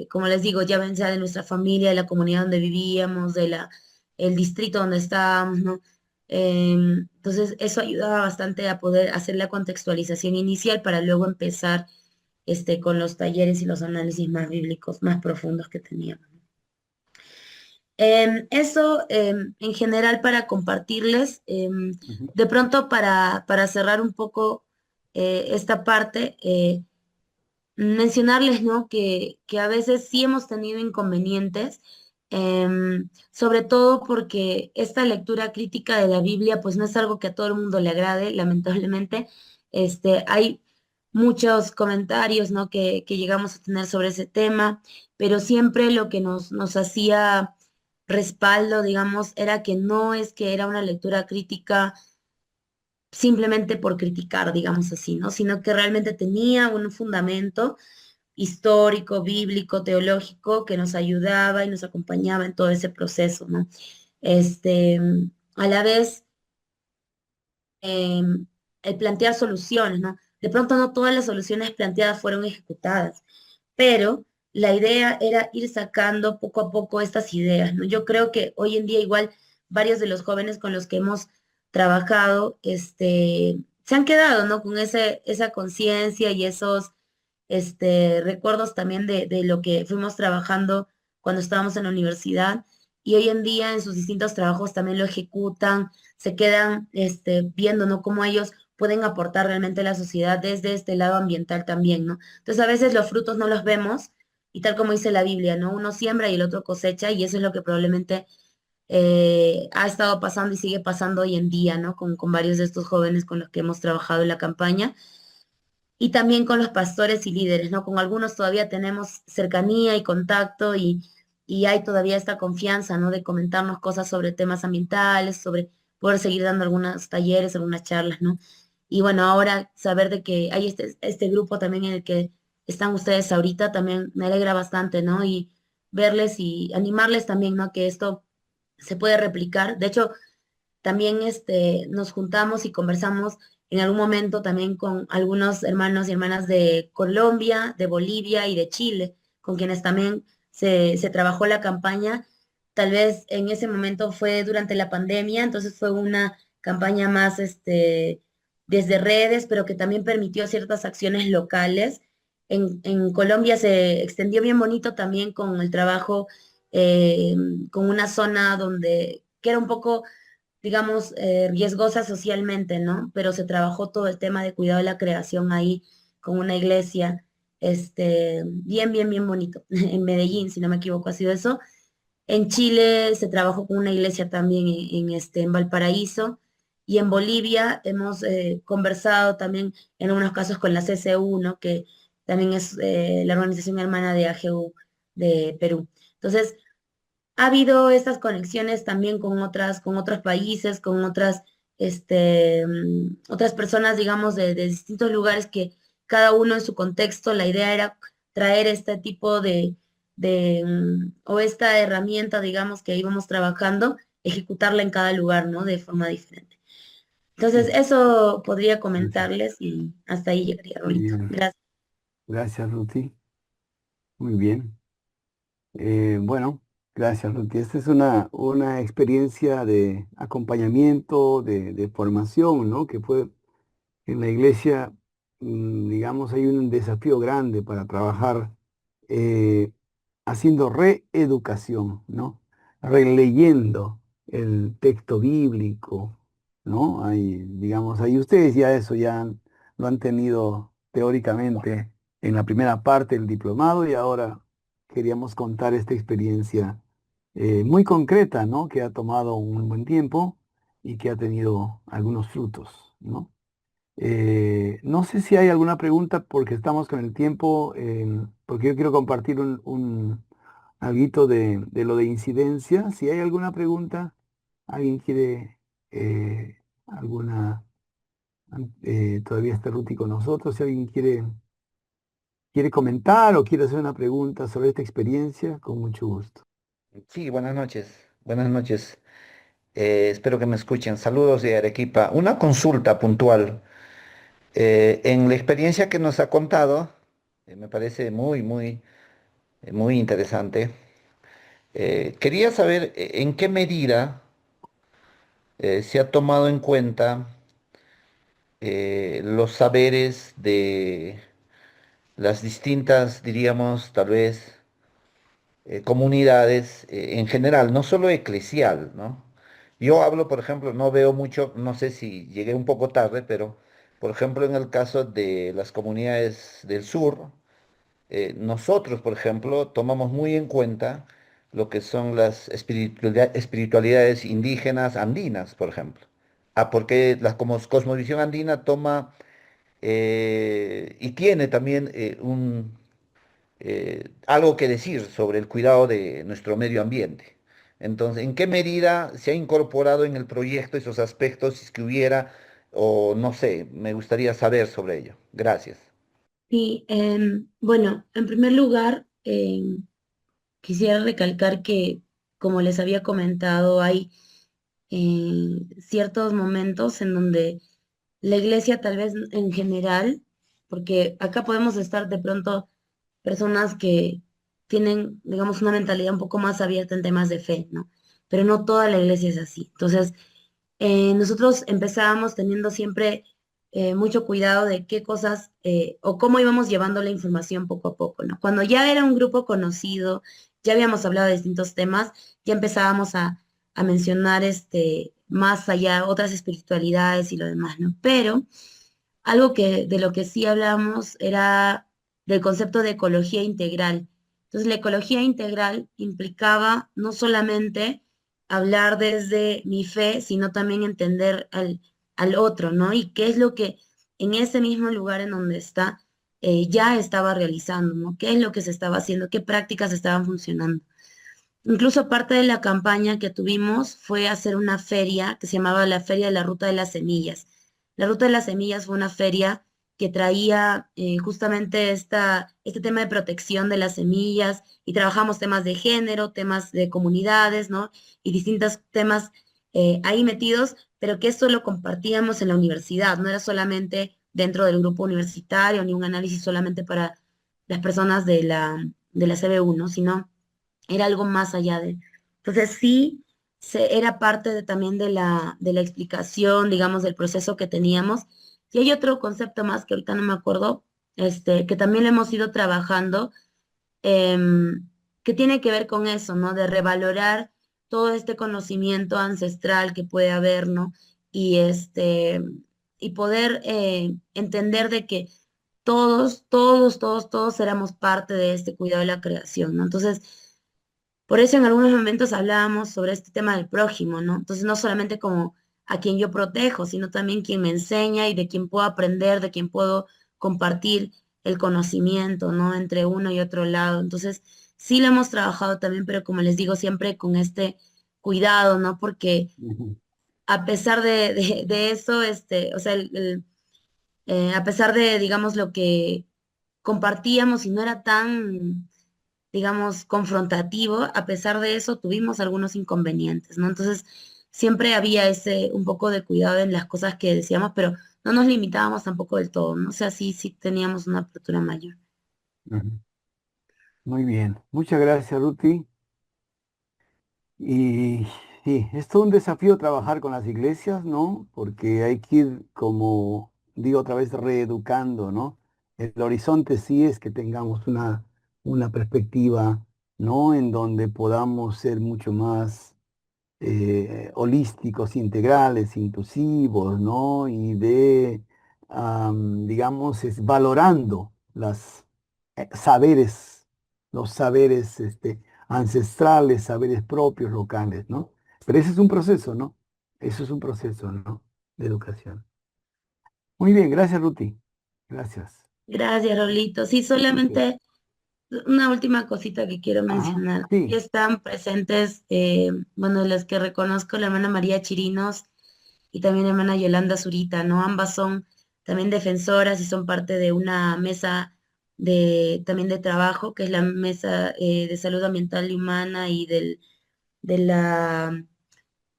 como les digo, ya ven sea de nuestra familia, de la comunidad donde vivíamos, el distrito donde estábamos, ¿no? Entonces, eso ayudaba bastante a poder hacer la contextualización inicial para luego empezar con los talleres y los análisis más bíblicos, más profundos que teníamos. Eso en general para compartirles, de pronto para cerrar un poco esta parte, mencionarles, ¿no? Que a veces sí hemos tenido inconvenientes, sobre todo porque esta lectura crítica de la Biblia, pues no es algo que a todo el mundo le agrade, lamentablemente. Hay muchos comentarios, ¿no? que llegamos a tener sobre ese tema, pero siempre lo que nos hacía respaldo, digamos, era que no es que era una lectura crítica simplemente por criticar, digamos así, ¿no? Sino que realmente tenía un fundamento histórico, bíblico, teológico, que nos ayudaba y nos acompañaba en todo ese proceso, ¿no? Este, a la vez, el plantear soluciones, ¿no? De pronto no todas las soluciones planteadas fueron ejecutadas, pero la idea era ir sacando poco a poco estas ideas, ¿no? Yo creo que hoy en día igual varios de los jóvenes con los que hemos trabajado, se han quedado, ¿no? Con esa conciencia y esos recuerdos también de lo que fuimos trabajando cuando estábamos en la universidad y hoy en día en sus distintos trabajos también lo ejecutan, se quedan viendo, ¿no? Cómo ellos pueden aportar realmente a la sociedad desde este lado ambiental también, ¿no? Entonces a veces los frutos no los vemos y tal como dice la Biblia, ¿no? Uno siembra y el otro cosecha y eso es lo que probablemente ha estado pasando y sigue pasando hoy en día, ¿no? Con varios de estos jóvenes con los que hemos trabajado en la campaña y también con los pastores y líderes, ¿no? Con algunos todavía tenemos cercanía y contacto y hay todavía esta confianza, ¿no? De comentarnos cosas sobre temas ambientales, sobre poder seguir dando algunos talleres, algunas charlas, ¿no? Y bueno, ahora saber de que hay este grupo también en el que están ustedes ahorita también me alegra bastante, ¿no? Y verles y animarles también, ¿no? Que esto se puede replicar. De hecho, también nos juntamos y conversamos en algún momento también con algunos hermanos y hermanas de Colombia, de Bolivia y de Chile, con quienes también se trabajó la campaña. Tal vez en ese momento fue durante la pandemia, entonces fue una campaña más desde redes, pero que también permitió ciertas acciones locales. En Colombia se extendió bien bonito también con el trabajo, eh, con una zona donde, que era un poco, digamos, riesgosa socialmente, ¿no? Pero se trabajó todo el tema de cuidado de la creación ahí con una iglesia, bien bonito. En Medellín, si no me equivoco, ha sido eso. En Chile se trabajó con una iglesia también en Valparaíso, y en Bolivia hemos conversado también en algunos casos con la CCU, ¿no? Que también es la organización hermana de AGU de Perú. Entonces, ha habido estas conexiones también con otros países, con otras personas, digamos, de distintos lugares, que cada uno en su contexto, la idea era traer este tipo o esta herramienta, digamos, que íbamos trabajando, ejecutarla en cada lugar, ¿no? De forma diferente. Entonces, Sí, eso podría gracias. comentarles y hasta ahí llegaría, Muy Rolito. bien. Gracias. Gracias, Ruti. Muy bien. Bueno, gracias, Ruti. Esta es una experiencia de acompañamiento, de formación, ¿no? Que fue en la iglesia, digamos, hay un desafío grande para trabajar eh, haciendo reeducación, ¿no? Releyendo el texto bíblico, ¿no? Hay, digamos, ahí ustedes ya eso lo han tenido teóricamente en la primera parte del diplomado, y ahora queríamos contar esta experiencia muy concreta, ¿no? Que ha tomado un buen tiempo y que ha tenido algunos frutos, ¿no? No sé si hay alguna pregunta porque estamos con el tiempo, porque yo quiero compartir alguito de lo de incidencia. Si hay alguna pregunta, alguien quiere alguna, todavía está Ruti con nosotros, si alguien quiere comentar o quiere hacer una pregunta sobre esta experiencia, con mucho gusto. Sí, buenas noches. Buenas noches. Espero que me escuchen. Saludos de Arequipa. Una consulta puntual. En la experiencia que nos ha contado, me parece muy interesante. Quería saber en qué medida se ha tomado en cuenta los saberes de las distintas, diríamos, tal vez, comunidades en general, no solo eclesial, ¿no? Yo hablo, por ejemplo, no veo mucho, no sé si llegué un poco tarde, pero por ejemplo en el caso de las comunidades del sur, nosotros, por ejemplo, tomamos muy en cuenta lo que son las espiritualidades indígenas andinas, por ejemplo. Ah, porque la cosmovisión andina toma y tiene también algo que decir sobre el cuidado de nuestro medio ambiente. Entonces, ¿en qué medida se ha incorporado en el proyecto esos aspectos, si es que hubiera, o no sé, me gustaría saber sobre ello? Gracias. Sí, bueno, en primer lugar, quisiera recalcar que, como les había comentado, hay ciertos momentos en donde la iglesia tal vez en general, porque acá podemos estar de pronto personas que tienen, digamos, una mentalidad un poco más abierta en temas de fe, ¿no? Pero no toda la iglesia es así. Entonces, nosotros empezábamos teniendo siempre mucho cuidado de qué cosas o cómo íbamos llevando la información poco a poco, ¿no? Cuando ya era un grupo conocido, ya habíamos hablado de distintos temas, ya empezábamos a mencionar más allá otras espiritualidades y lo demás, ¿no? Pero algo que de lo que sí hablamos era del concepto de ecología integral. Entonces, la ecología integral implicaba no solamente hablar desde mi fe, sino también entender al otro, ¿no? Y qué es lo que en ese mismo lugar en donde está ya estaba realizando, ¿no? ¿Qué es lo que se estaba haciendo? ¿Qué prácticas estaban funcionando? Incluso parte de la campaña que tuvimos fue hacer una feria que se llamaba la Feria de la Ruta de las Semillas. La Ruta de las Semillas fue una feria que traía justamente este tema de protección de las semillas, y trabajamos temas de género, temas de comunidades, ¿no? Y distintos temas ahí metidos, pero que esto lo compartíamos en la universidad, no era solamente dentro del grupo universitario, ni un análisis solamente para las personas de la CBU, ¿no? Sino era algo más allá de. Entonces sí, era parte también de la explicación, digamos, del proceso que teníamos. Y hay otro concepto más que ahorita no me acuerdo, que también lo hemos ido trabajando, que tiene que ver con eso, ¿no? De revalorar todo este conocimiento ancestral que puede haber, ¿no? Y y poder entender de que todos éramos parte de este cuidado de la creación, ¿no? Entonces, por eso en algunos momentos hablábamos sobre este tema del prójimo, ¿no? Entonces, no solamente como a quien yo protejo, sino también quien me enseña y de quien puedo aprender, de quien puedo compartir el conocimiento, ¿no? Entre uno y otro lado. Entonces, sí lo hemos trabajado también, pero como les digo, siempre con este cuidado, ¿no? Porque Ujú. a pesar de eso, o sea, a pesar de, digamos, lo que compartíamos y no era tan, digamos, confrontativo, a pesar de eso tuvimos algunos inconvenientes, ¿no? Entonces, siempre había ese un poco de cuidado en las cosas que decíamos, pero no nos limitábamos tampoco del todo, ¿no? O sea, sí teníamos una apertura mayor. Ujú. Muy bien. Muchas gracias, Ruti. Y sí, es todo un desafío trabajar con las iglesias, ¿no? Porque hay que ir, como digo otra vez, reeducando, ¿no? El horizonte sí es que tengamos una perspectiva, ¿no? En donde podamos ser mucho más holísticos, integrales, inclusivos, ¿no? Y digamos, valorando las saberes, los saberes ancestrales, saberes propios, locales, ¿no? Pero ese es un proceso, ¿no? Eso es un proceso, ¿no? De educación. Muy bien, gracias, Ruti. Gracias. Gracias, Rolito. Sí, Ok. solamente una última cosita que quiero Ajá, mencionar. Aquí sí. están presentes, bueno, las que reconozco, la hermana María Chirinos y también la hermana Yolanda Zurita, ¿no? Ambas son también defensoras y son parte de una mesa también de trabajo, que es la mesa de salud ambiental y humana y de la,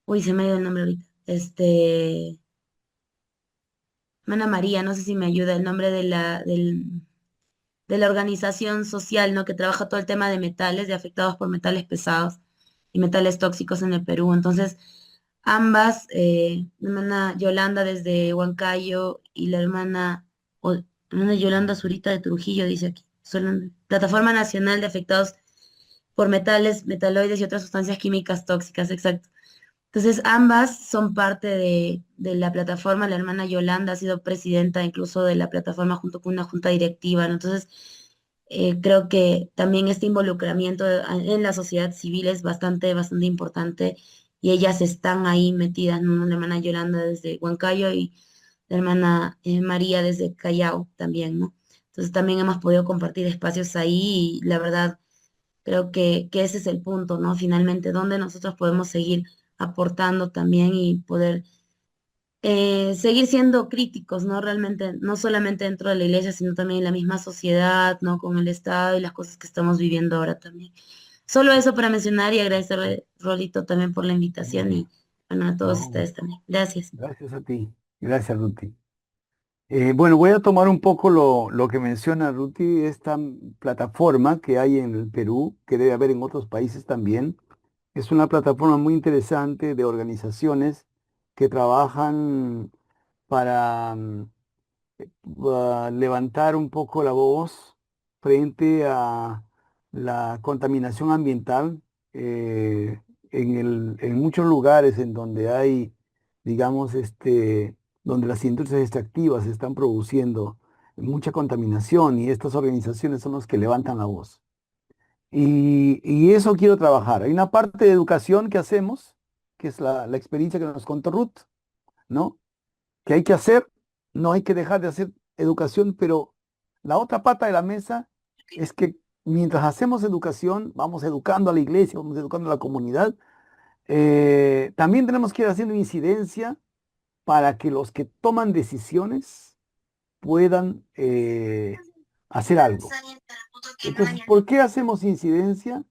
uy, se me ha ido el nombre ahorita, hermana María, no sé si me ayuda el nombre de la organización social, ¿no? Que trabaja todo el tema de metales, de afectados por metales pesados y metales tóxicos en el Perú. Entonces, ambas, la hermana Yolanda desde Huancayo y hermana Yolanda Zurita de Trujillo, dice aquí, son Plataforma Nacional de Afectados por Metales, Metaloides y otras sustancias químicas tóxicas, exacto. Entonces, ambas son parte de la plataforma. La hermana Yolanda ha sido presidenta incluso de la plataforma junto con una junta directiva, ¿no? Entonces, creo que también este involucramiento en la sociedad civil es bastante importante y ellas están ahí metidas, ¿no? La hermana Yolanda desde Huancayo y la hermana María desde Callao también, ¿no? Entonces, también hemos podido compartir espacios ahí y la verdad creo que ese es el punto, ¿no? Finalmente, donde nosotros podemos seguir aportando también y poder seguir siendo críticos, ¿no? Realmente, no solamente dentro de la iglesia, sino también en la misma sociedad, ¿no? Con el Estado y las cosas que estamos viviendo ahora también. Solo eso para mencionar y agradecerle, Rolito, también por la invitación y, bueno, a todos No, ustedes también. Gracias. gracias a ti. Gracias, Ruti. Bueno, voy a tomar un poco lo que menciona Ruti, esta plataforma que hay en el Perú, que debe haber en otros países también. Es una plataforma muy interesante de organizaciones que trabajan para levantar un poco la voz frente a la contaminación ambiental en muchos lugares en donde hay, digamos, donde las industrias extractivas están produciendo mucha contaminación y estas organizaciones son los que levantan la voz. Y eso quiero trabajar. Hay una parte de educación que hacemos, que es la experiencia que nos contó Ruth, ¿no? Que hay que hacer, no hay que dejar de hacer educación, pero la otra pata de la mesa es que mientras hacemos educación, vamos educando a la iglesia, vamos educando a la comunidad, también tenemos que ir haciendo incidencia para que los que toman decisiones puedan hacer algo. Entonces, ¿por qué hacemos incidencia?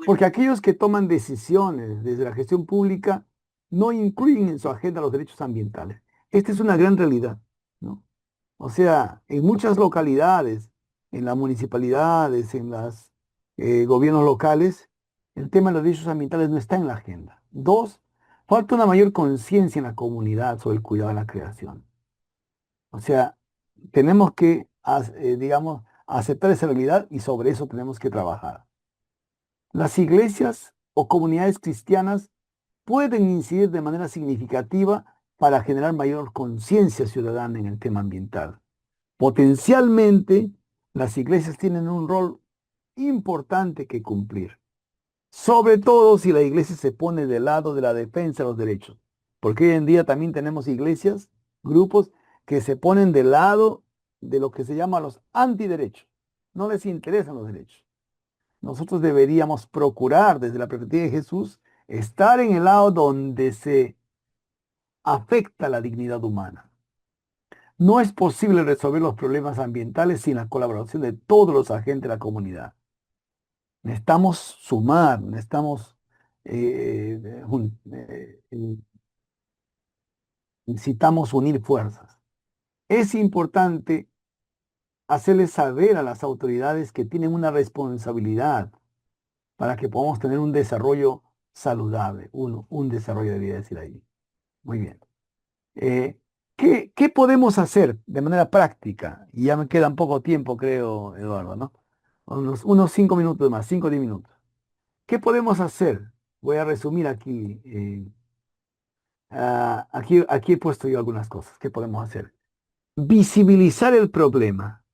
Porque aquellos que toman decisiones desde la gestión pública no incluyen en su agenda los derechos ambientales. Esta es una gran realidad, ¿no? O sea, en muchas localidades, en las municipalidades, en los gobiernos locales, el tema de los derechos ambientales no está en la agenda. Dos, falta una mayor conciencia en la comunidad sobre el cuidado de la creación. O sea, tenemos que, digamos, aceptar esa realidad y sobre eso tenemos que trabajar. Las iglesias o comunidades cristianas pueden incidir de manera significativa para generar mayor conciencia ciudadana en el tema ambiental. Potencialmente, las iglesias tienen un rol importante que cumplir, sobre todo si la iglesia se pone del lado de la defensa de los derechos, porque hoy en día también tenemos iglesias, grupos que se ponen del lado de lo que se llama los antiderechos. No les interesan los derechos. Nosotros deberíamos procurar desde la perspectiva de Jesús estar en el lado donde se afecta la dignidad humana. No es posible resolver los problemas ambientales sin la colaboración de todos los agentes de la comunidad. Necesitamos sumar, necesitamos unir fuerzas. Es importante hacerles saber a las autoridades que tienen una responsabilidad para que podamos tener un desarrollo saludable. Un desarrollo debería decir ahí. Muy bien. Eh, ¿qué podemos hacer de manera práctica? Y ya me queda poco tiempo, creo, Eduardo, ¿no? Unos 5 minutos más, 5 o 10 minutos. ¿Qué podemos hacer? Voy a resumir aquí. Aquí he puesto yo algunas cosas. ¿Qué podemos hacer? Visibilizar el problema.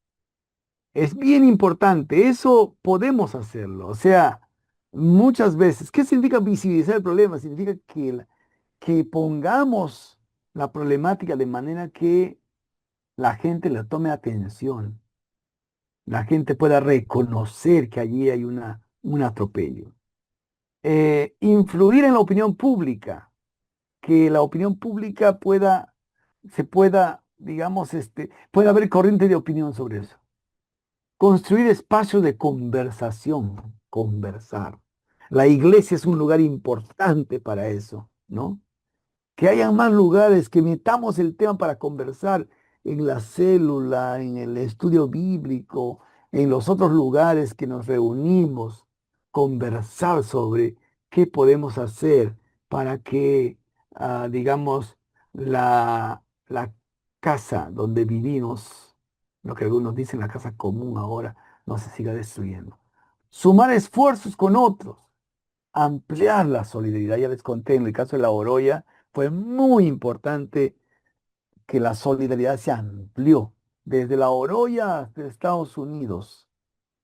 Es bien importante. Eso podemos hacerlo. O sea, muchas veces, ¿qué significa visibilizar el problema? Significa que pongamos la problemática de manera que la gente le tome atención, la gente pueda reconocer que allí hay un atropello. Influir en la opinión pública, que la opinión pública digamos, pueda haber corriente de opinión sobre eso. Construir espacios de conversación, conversar. La iglesia es un lugar importante para eso, ¿no? Que haya más lugares, que metamos el tema para conversar en la célula, en el estudio bíblico, en los otros lugares que nos reunimos, conversar sobre qué podemos hacer para que, digamos, la casa donde vivimos, lo que algunos dicen la casa común ahora, no se siga destruyendo. Sumar esfuerzos con otros, ampliar la solidaridad. Ya les conté, en el caso de La Oroya, fue muy importante que la solidaridad se amplió. Desde La Oroya hasta Estados Unidos.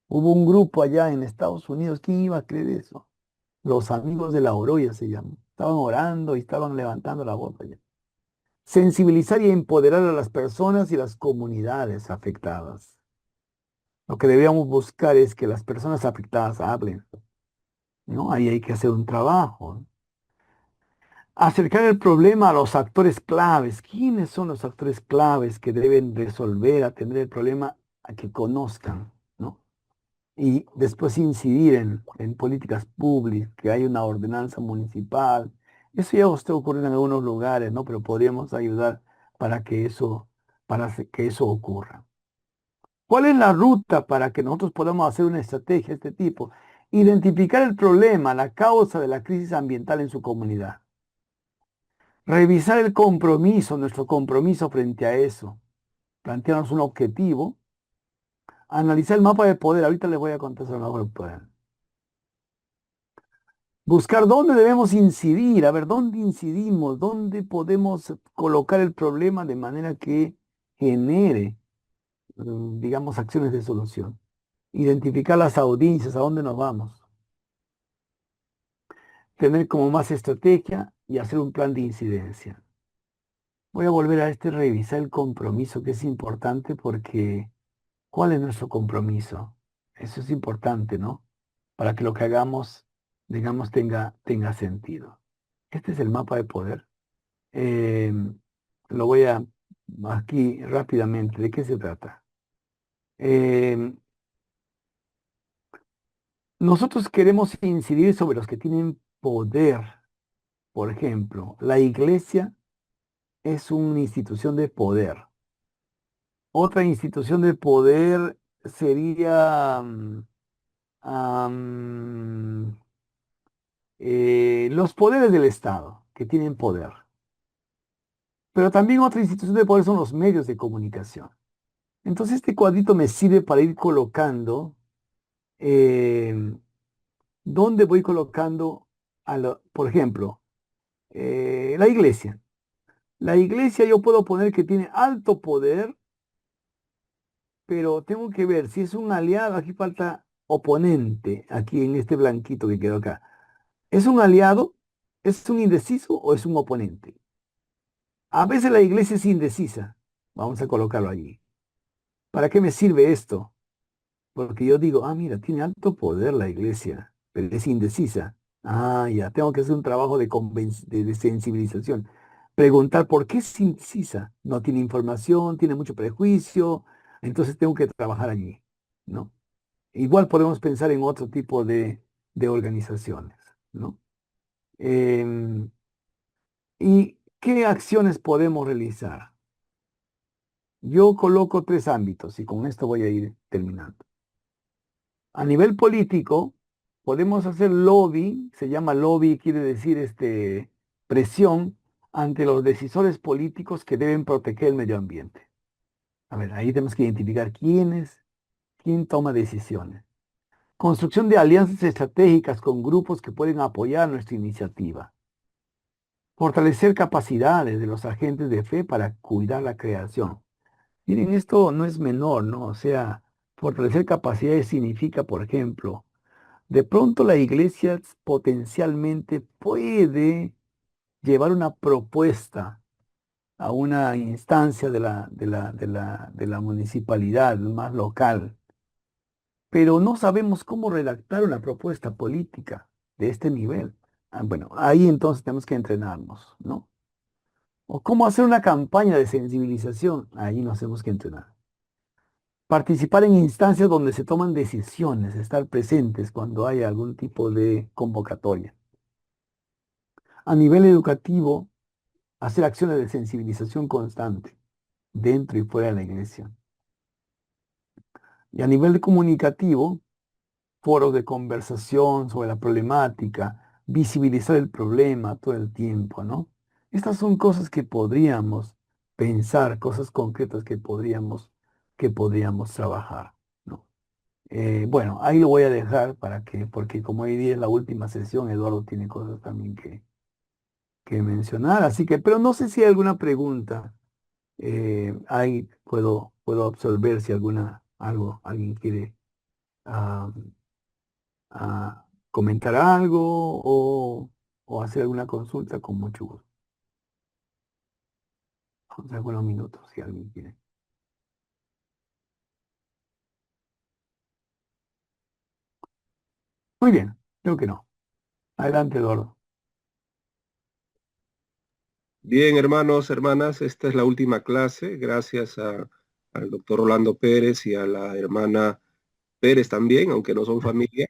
Hubo un grupo allá en Estados Unidos. ¿Quién iba a creer eso? Los amigos de La Oroya se llaman. Estaban orando y estaban levantando la voz allá. Sensibilizar y empoderar a las personas y las comunidades afectadas. Lo que debíamos buscar es que las personas afectadas hablen, ¿no? Ahí hay que hacer un trabajo. Acercar el problema a los actores claves. ¿Quiénes son los actores claves que deben resolver, atender el problema a que conozcan, ¿no? Y después incidir en políticas públicas, que hay una ordenanza municipal. Eso ya está ocurriendo en algunos lugares, ¿no? Pero podríamos ayudar para que que eso ocurra. ¿Cuál es la ruta para que nosotros podamos hacer una estrategia de este tipo? Identificar el problema, la causa de la crisis ambiental en su comunidad. Revisar el compromiso, nuestro compromiso frente a eso. Plantearnos un objetivo. Analizar el mapa de poder. Ahorita les voy a contar sobre el mapa de poder. Buscar dónde debemos incidir. A ver, dónde incidimos. Dónde podemos colocar el problema de manera que genere, digamos, acciones de solución. Identificar las audiencias, a dónde nos vamos. Tener como más estrategia y hacer un plan de incidencia. Voy a volver a revisar el compromiso, que es importante porque ¿cuál es nuestro compromiso? Eso es importante, ¿no? Para que lo que hagamos, digamos, tenga sentido. Este es el mapa de poder. Eh, lo voy a aquí rápidamente. ¿De qué se trata? Eh, nosotros queremos incidir sobre los que tienen poder. Por ejemplo, la iglesia es una institución de poder. Otra institución de poder sería am, los poderes del Estado, que tienen poder. Pero también otra institución de poder son los medios de comunicación. Entonces este cuadrito me sirve para ir colocando, eh, ¿dónde voy colocando, por ejemplo, la iglesia? La iglesia yo puedo poner que tiene alto poder, pero tengo que ver si es un aliado, aquí falta oponente, aquí en este blanquito que quedó acá. ¿Es un aliado? ¿Es un indeciso o es un oponente? A veces la iglesia es indecisa. Vamos a colocarlo allí. ¿Para qué me sirve esto? Porque yo digo, mira, tiene alto poder la iglesia, pero es indecisa. Ya, tengo que hacer un trabajo de sensibilización. Preguntar por qué es indecisa. No tiene información, tiene mucho prejuicio, entonces tengo que trabajar allí, ¿no? Igual podemos pensar en otro tipo de organizaciones, ¿no? Em, ¿Y qué acciones podemos realizar? Yo coloco 3 ámbitos y con esto voy a ir terminando. A nivel político, podemos hacer lobby, se llama lobby, quiere decir presión ante los decisores políticos que deben proteger el medio ambiente. A ver, ahí tenemos que identificar quién toma decisiones. Construcción de alianzas estratégicas con grupos que pueden apoyar nuestra iniciativa. Fortalecer capacidades de los agentes de fe para cuidar la creación. Miren, esto no es menor, ¿no? O sea, fortalecer capacidades significa, por ejemplo, de pronto la iglesia potencialmente puede llevar una propuesta a una instancia de la municipalidad más local, pero no sabemos cómo redactar una propuesta política de este nivel. Bueno, ahí entonces tenemos que entrenarnos, ¿no? O cómo hacer una campaña de sensibilización, ahí nos tenemos que entrenar. Participar en instancias donde se toman decisiones, estar presentes cuando hay algún tipo de convocatoria. A nivel educativo, hacer acciones de sensibilización constante, dentro y fuera de la iglesia. Y a nivel comunicativo, foros de conversación sobre la problemática, visibilizar el problema todo el tiempo, ¿no? Estas son cosas que podríamos pensar, cosas concretas que podríamos trabajar, ¿no? Bueno, ahí lo voy a dejar porque como hoy día es la última sesión, Eduardo tiene cosas también que mencionar, así que, pero no sé si hay alguna pregunta. Ahí puedo absolver si alguien quiere ah, comentar algo o hacer alguna consulta con mucho gusto. Vamos a algunos minutos si alguien quiere. Muy bien, creo que no. Adelante, Eduardo. Bien, hermanos, hermanas, esta es la última clase. Gracias al doctor Rolando Pérez y a la hermana Pérez también, aunque no son familia.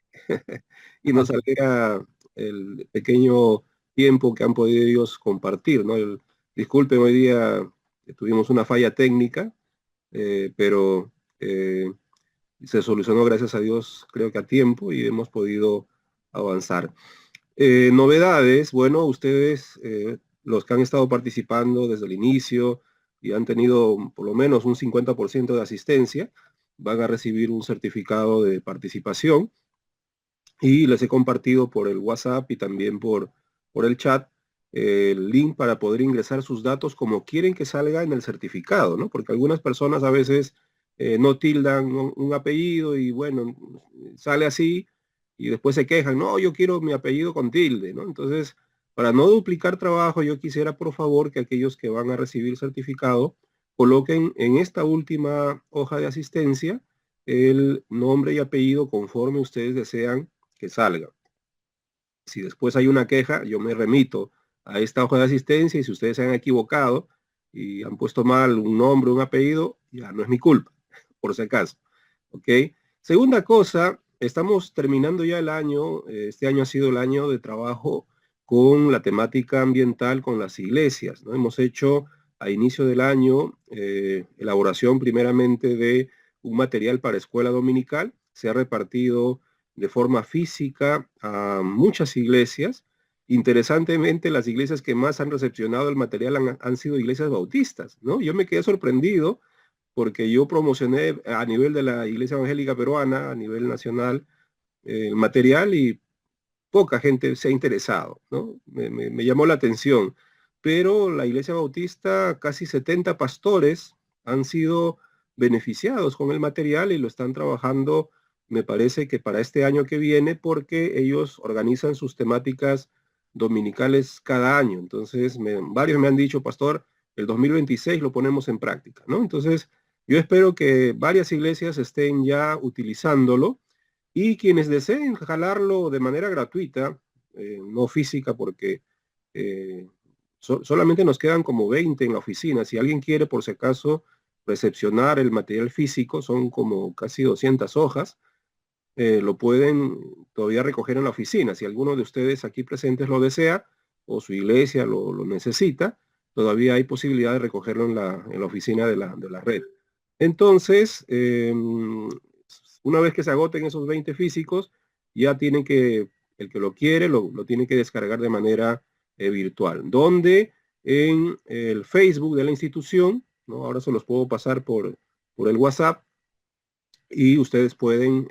Y nos alegra el pequeño tiempo que han podido ellos compartir, ¿no? Disculpen, hoy día tuvimos una falla técnica, pero se solucionó gracias a Dios, creo que a tiempo, y hemos podido avanzar. Novedades, bueno, ustedes, los que han estado participando desde el inicio y han tenido por lo menos un 50% de asistencia, van a recibir un certificado de participación y les he compartido por el WhatsApp y también por el chat el link para poder ingresar sus datos como quieren que salga en el certificado, ¿no? Porque algunas personas a veces no tildan un apellido y bueno, sale así y después se quejan, no, yo quiero mi apellido con tilde, ¿no? Entonces, para no duplicar trabajo, yo quisiera por favor que aquellos que van a recibir certificado coloquen en esta última hoja de asistencia el nombre y apellido conforme ustedes desean que salga. Si después hay una queja, yo me remito a esta hoja de asistencia y si ustedes se han equivocado y han puesto mal un nombre, un apellido, ya no es mi culpa, por si acaso. ¿Ok? Segunda cosa, estamos terminando ya el año. Este año ha sido el año de trabajo con la temática ambiental con las iglesias, ¿no? Hemos hecho a inicio del año elaboración primeramente de un material para escuela dominical. Se ha repartido de forma física a muchas iglesias. Interesantemente, las iglesias que más han recepcionado el material han sido iglesias bautistas, ¿no? Yo me quedé sorprendido porque yo promocioné a nivel de la Iglesia Evangélica Peruana, a nivel nacional, el material, y poca gente se ha interesado, ¿no? Me llamó la atención. Pero la Iglesia Bautista, casi 70 pastores han sido beneficiados con el material y lo están trabajando, me parece que para este año que viene, porque ellos organizan sus temáticas dominicales cada año. Entonces, varios me han dicho, pastor, el 2026 lo ponemos en práctica, ¿no? Entonces, yo espero que varias iglesias estén ya utilizándolo, y quienes deseen jalarlo de manera gratuita, no física, porque solamente nos quedan como 20 en la oficina. Si alguien quiere, por si acaso, recepcionar el material físico, son como casi 200 hojas, lo pueden todavía recoger en la oficina. Si alguno de ustedes aquí presentes lo desea, o su iglesia lo necesita, todavía hay posibilidad de recogerlo en la oficina de la red. Entonces, una vez que se agoten esos 20 físicos, ya tienen que, el que lo quiere, lo tiene que descargar de manera virtual, donde en el Facebook de la institución, ¿no? Ahora se los puedo pasar por el WhatsApp, y ustedes pueden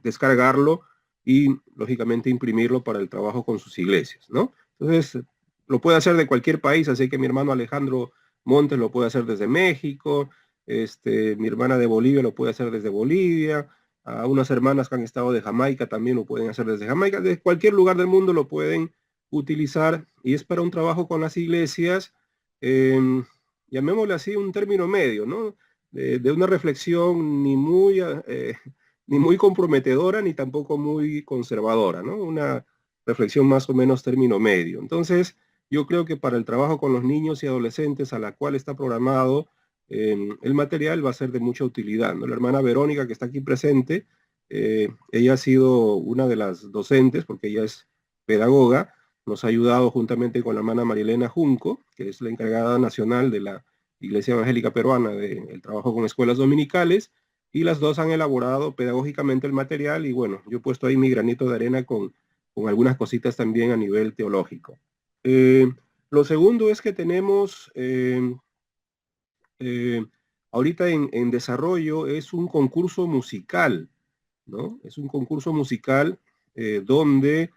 descargarlo y, lógicamente, imprimirlo para el trabajo con sus iglesias, ¿no? Entonces, lo puede hacer de cualquier país, así que mi hermano Alejandro Montes lo puede hacer desde México, mi hermana de Bolivia lo puede hacer desde Bolivia, a unas hermanas que han estado de Jamaica también lo pueden hacer desde Jamaica. De cualquier lugar del mundo lo pueden utilizar, y es para un trabajo con las iglesias, llamémosle así, un término medio, ¿no? De una reflexión ni muy comprometedora, ni tampoco muy conservadora, ¿no? Una reflexión más o menos término medio. Entonces, yo creo que para el trabajo con los niños y adolescentes, a la cual está programado, el material va a ser de mucha utilidad, ¿no? La hermana Verónica, que está aquí presente, ella ha sido una de las docentes, porque ella es pedagoga. Nos ha ayudado juntamente con la hermana Marilena Junco, que es la encargada nacional de la Iglesia Evangélica Peruana del trabajo con escuelas dominicales, y las dos han elaborado pedagógicamente el material, y bueno, yo he puesto ahí mi granito de arena con algunas cositas también a nivel teológico. Lo segundo es que tenemos ahorita en desarrollo, es un concurso musical, ¿no? Es un concurso musical donde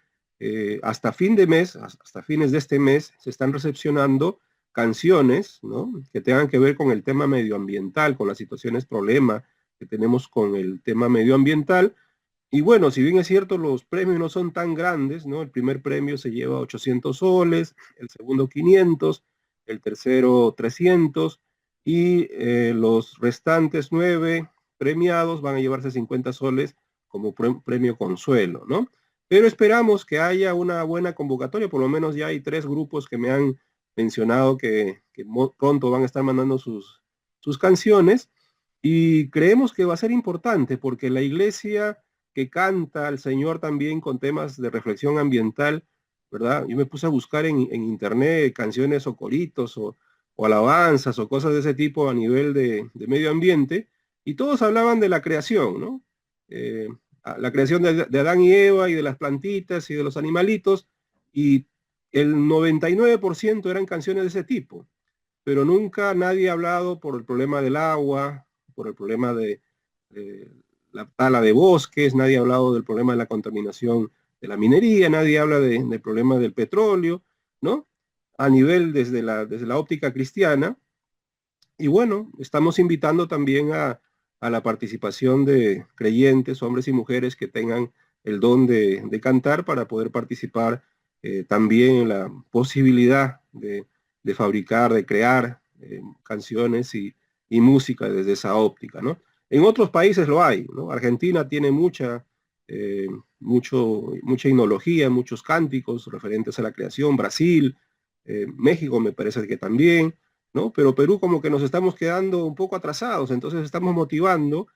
hasta fin de mes, hasta fines de este mes, se están recepcionando canciones, ¿no?, que tengan que ver con el tema medioambiental, con las situaciones problema que tenemos con el tema medioambiental. Y bueno, si bien es cierto, los premios no son tan grandes, ¿no? El primer premio se lleva 800 soles, el segundo 500, el tercero 300, y los restantes 9 premiados van a llevarse 50 soles como premio consuelo, ¿no? Pero esperamos que haya una buena convocatoria. Por lo menos ya hay 3 grupos que me han mencionado que pronto van a estar mandando sus canciones, y creemos que va a ser importante, porque la iglesia que canta al Señor también con temas de reflexión ambiental, ¿verdad? Yo me puse a buscar en internet canciones o coritos o alabanzas o cosas de ese tipo a nivel de medio ambiente, y todos hablaban de la creación, ¿no? La creación de Adán y Eva, y de las plantitas y de los animalitos, y el 99% eran canciones de ese tipo, pero nunca nadie ha hablado por el problema del agua, por el problema de la tala de bosques, nadie ha hablado del problema de la contaminación de la minería, nadie habla del problema del petróleo, ¿no? A nivel desde la óptica cristiana. Y bueno, estamos invitando también a la participación de creyentes, hombres y mujeres que tengan el don de cantar, para poder participar también en la posibilidad de fabricar, de crear canciones y música desde esa óptica, ¿no? En otros países lo hay, ¿no? Argentina tiene mucha himnología, muchos cánticos referentes a la creación. Brasil, México me parece que también, ¿no? Pero Perú como que nos estamos quedando un poco atrasados. Entonces estamos motivando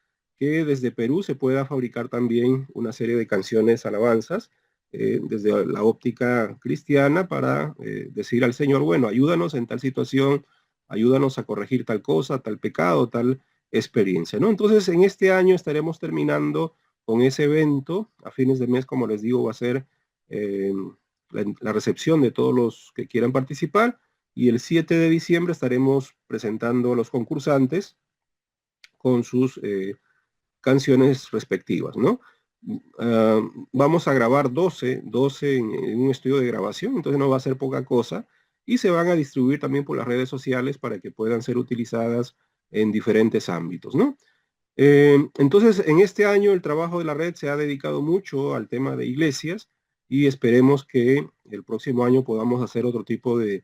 que desde Perú se pueda fabricar también una serie de canciones alabanzas desde la óptica cristiana para decir al Señor, bueno, ayúdanos en tal situación, ayúdanos a corregir tal cosa, tal pecado, tal experiencia, ¿no? Entonces, en este año estaremos terminando con ese evento. A fines de mes, como les digo, va a ser la recepción de todos los que quieran participar, y el 7 de diciembre estaremos presentando a los concursantes con sus canciones respectivas, ¿no? Vamos a grabar 12 en un estudio de grabación, entonces no va a ser poca cosa, y se van a distribuir también por las redes sociales para que puedan ser utilizadas en diferentes ámbitos, ¿no? Entonces, en este año el trabajo de la red se ha dedicado mucho al tema de iglesias, y esperemos que el próximo año podamos hacer otro tipo de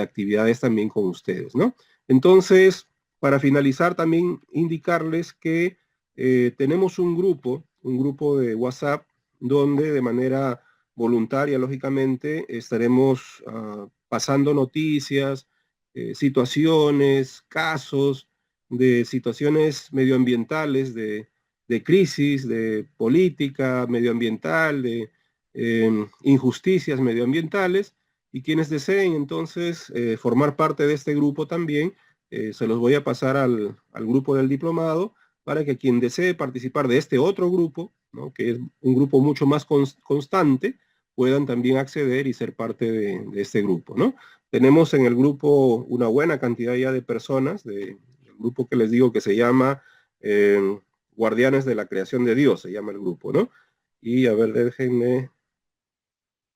actividades también con ustedes, ¿no? Entonces, para finalizar, también indicarles que tenemos un grupo de WhatsApp, donde de manera voluntaria, lógicamente, estaremos pasando noticias, situaciones, casos de situaciones medioambientales, de crisis, de política medioambiental, de injusticias medioambientales, y quienes deseen entonces formar parte de este grupo también, se los voy a pasar al grupo del diplomado, para que quien desee participar de este otro grupo, ¿no?, que es un grupo mucho más constante, puedan también acceder y ser parte de este grupo, ¿no? Tenemos en el grupo una buena cantidad ya de personas, del grupo que les digo que se llama Guardianes de la Creación de Dios, se llama el grupo, ¿no? Y a ver, déjenme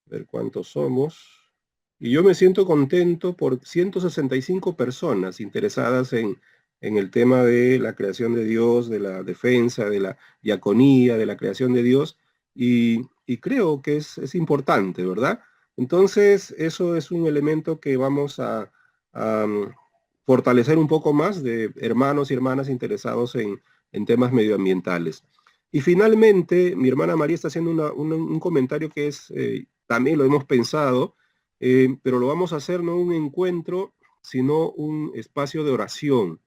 ver cuántos somos. Y yo me siento contento por 165 personas interesadas en el tema de la creación de Dios, de la defensa, de la diaconía, de la creación de Dios, y creo que es importante, ¿verdad? Entonces, eso es un elemento que vamos a fortalecer un poco más, de hermanos y hermanas interesados en temas medioambientales. Y finalmente, mi hermana María está haciendo un comentario que es, también lo hemos pensado, pero lo vamos a hacer no un encuentro, sino un espacio de oración.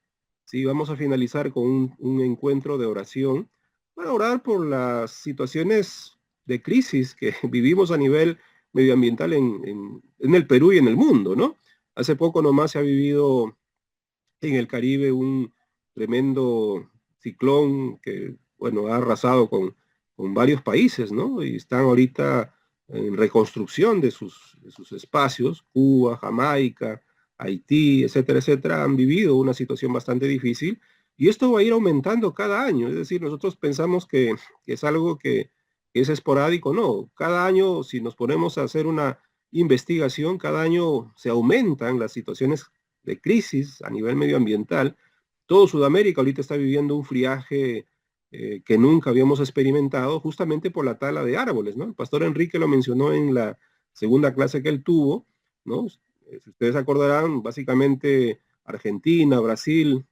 Sí, vamos a finalizar con un encuentro de oración para orar por las situaciones de crisis que vivimos a nivel medioambiental en el Perú y en el mundo, ¿no? Hace poco nomás se ha vivido en el Caribe un tremendo ciclón que, bueno, ha arrasado con varios países, ¿no? Y están ahorita en reconstrucción de sus espacios. Cuba, Jamaica, Haití, etcétera, etcétera, han vivido una situación bastante difícil, y esto va a ir aumentando cada año. Es decir, nosotros pensamos que es algo que es esporádico. No, cada año, si nos ponemos a hacer una investigación, cada año se aumentan las situaciones de crisis a nivel medioambiental. Todo Sudamérica ahorita está viviendo un friaje que nunca habíamos experimentado, justamente por la tala de árboles, ¿no? El pastor Enrique lo mencionó en la segunda clase que él tuvo, ¿no? Si ustedes acordarán, básicamente Argentina, Brasil,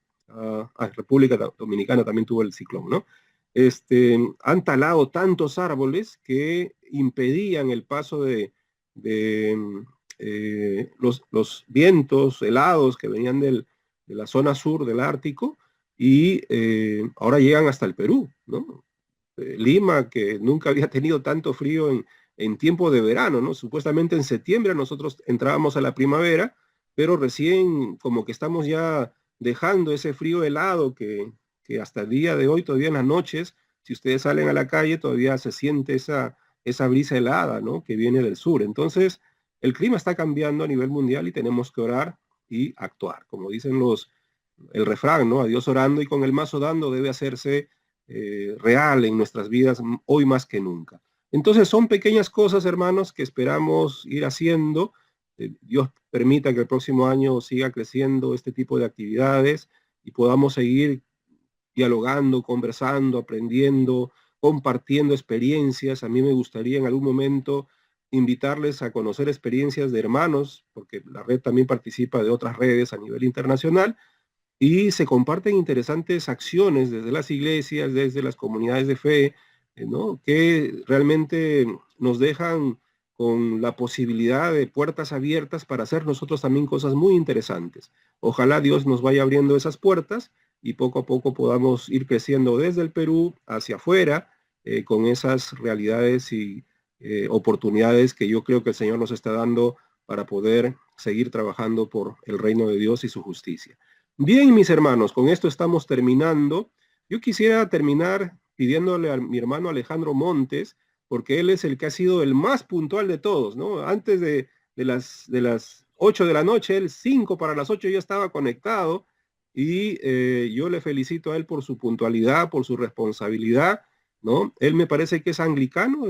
República Dominicana también tuvo el ciclón, ¿no? Han talado tantos árboles que impedían el paso de los vientos helados que venían de la zona sur del Ártico, y ahora llegan hasta el Perú, ¿no? Lima, que nunca había tenido tanto frío en tiempo de verano, ¿no? Supuestamente en septiembre nosotros entrábamos a la primavera, pero recién como que estamos ya dejando ese frío helado que hasta el día de hoy, todavía en las noches, si ustedes salen a la calle, todavía se siente esa brisa helada, ¿no?, que viene del sur. Entonces, el clima está cambiando a nivel mundial, y tenemos que orar y actuar. Como dicen el refrán, ¿no? A Dios orando y con el mazo dando, debe hacerse real en nuestras vidas hoy más que nunca. Entonces, son pequeñas cosas, hermanos, que esperamos ir haciendo. Dios permita que el próximo año siga creciendo este tipo de actividades y podamos seguir dialogando, conversando, aprendiendo, compartiendo experiencias. A mí me gustaría en algún momento invitarles a conocer experiencias de hermanos, porque la red también participa de otras redes a nivel internacional, y se comparten interesantes acciones desde las iglesias, desde las comunidades de fe, ¿no?, que realmente nos dejan con la posibilidad de puertas abiertas para hacer nosotros también cosas muy interesantes. Ojalá Dios nos vaya abriendo esas puertas, y poco a poco podamos ir creciendo desde el Perú hacia afuera con esas realidades y oportunidades que yo creo que el Señor nos está dando para poder seguir trabajando por el reino de Dios y su justicia. Bien, mis hermanos, con esto estamos terminando. Yo quisiera terminar pidiéndole a mi hermano Alejandro Montes, porque él es el que ha sido el más puntual de todos, ¿no? Antes de las 8 de la noche, él 5 para las 8 ya estaba conectado, y yo le felicito a él por su puntualidad, por su responsabilidad, ¿no? Él me parece que es anglicano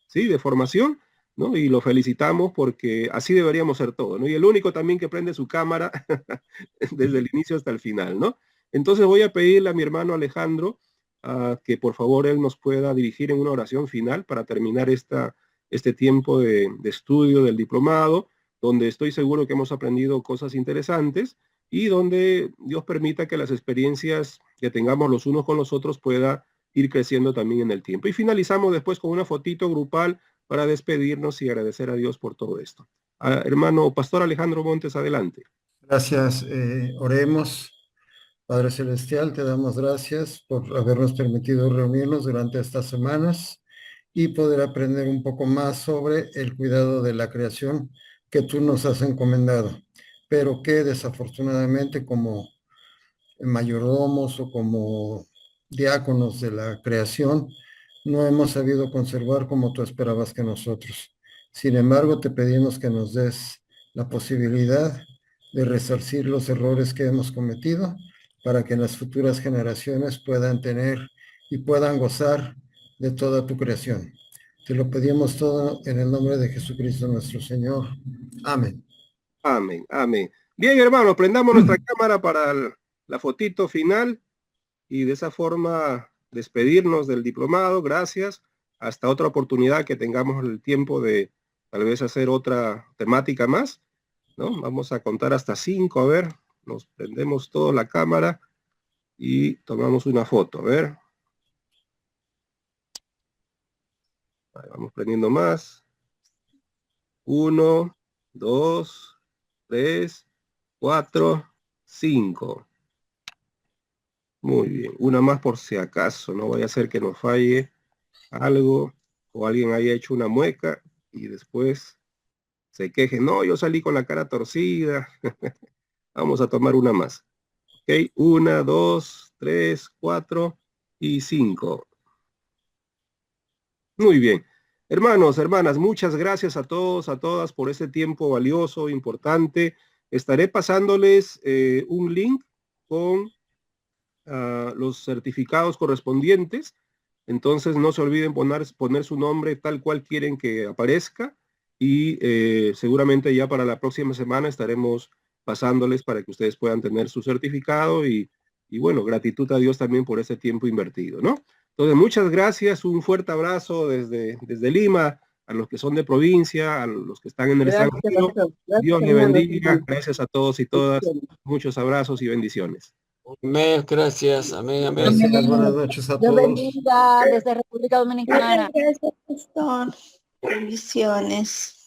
sí, de formación, ¿no? Y lo felicitamos porque así deberíamos ser todos, ¿no? Y el único también que prende su cámara desde el inicio hasta el final, ¿no? Entonces voy a pedirle a mi hermano Alejandro que por favor él nos pueda dirigir en una oración final para terminar este tiempo de estudio del diplomado, donde estoy seguro que hemos aprendido cosas interesantes y donde Dios permita que las experiencias que tengamos los unos con los otros pueda ir creciendo también en el tiempo. Y finalizamos después con una fotito grupal para despedirnos y agradecer a Dios por todo esto. Hermano Pastor Alejandro Montes, adelante. Gracias. Oremos. Padre Celestial, te damos gracias por habernos permitido reunirnos durante estas semanas y poder aprender un poco más sobre el cuidado de la creación que tú nos has encomendado, pero que desafortunadamente como mayordomos o como diáconos de la creación no hemos sabido conservar como tú esperabas que nosotros. Sin embargo, te pedimos que nos des la posibilidad de resarcir los errores que hemos cometido para que las futuras generaciones puedan tener y puedan gozar de toda tu creación. Te lo pedimos todo en el nombre de Jesucristo nuestro Señor. Amén. Amén, amén. Bien, hermano, prendamos nuestra cámara para la fotito final y de esa forma despedirnos del diplomado. Gracias. Hasta otra oportunidad que tengamos el tiempo de tal vez hacer otra temática más, ¿no? Vamos a contar hasta 5, a ver, nos prendemos toda la cámara y tomamos una foto, a ver. Ahí vamos prendiendo más. 1, 2, 3, 4, 5. Muy bien, una más por si acaso, no vaya a ser que nos falle algo o alguien haya hecho una mueca y después se queje, no, yo salí con la cara torcida. Vamos a tomar una más. Ok, 1, 2, 3, 4 y 5. Muy bien. Hermanos, hermanas, muchas gracias a todos, a todas por este tiempo valioso, importante. Estaré pasándoles un link con los certificados correspondientes. Entonces no se olviden poner su nombre tal cual quieren que aparezca y seguramente ya para la próxima semana estaremos pasándoles para que ustedes puedan tener su certificado y bueno, gratitud a Dios también por ese tiempo invertido, ¿no? Entonces, muchas gracias, un fuerte abrazo desde Lima, a los que son de provincia, a los que están en el extranjero. Dios les bendiga, gracias a todos y todas, muchos abrazos y bendiciones. Amén, gracias, amén, amén. Gracias, buenas noches a Dios todos. bendiga desde República Dominicana. Gracias, pastor. Bendiciones.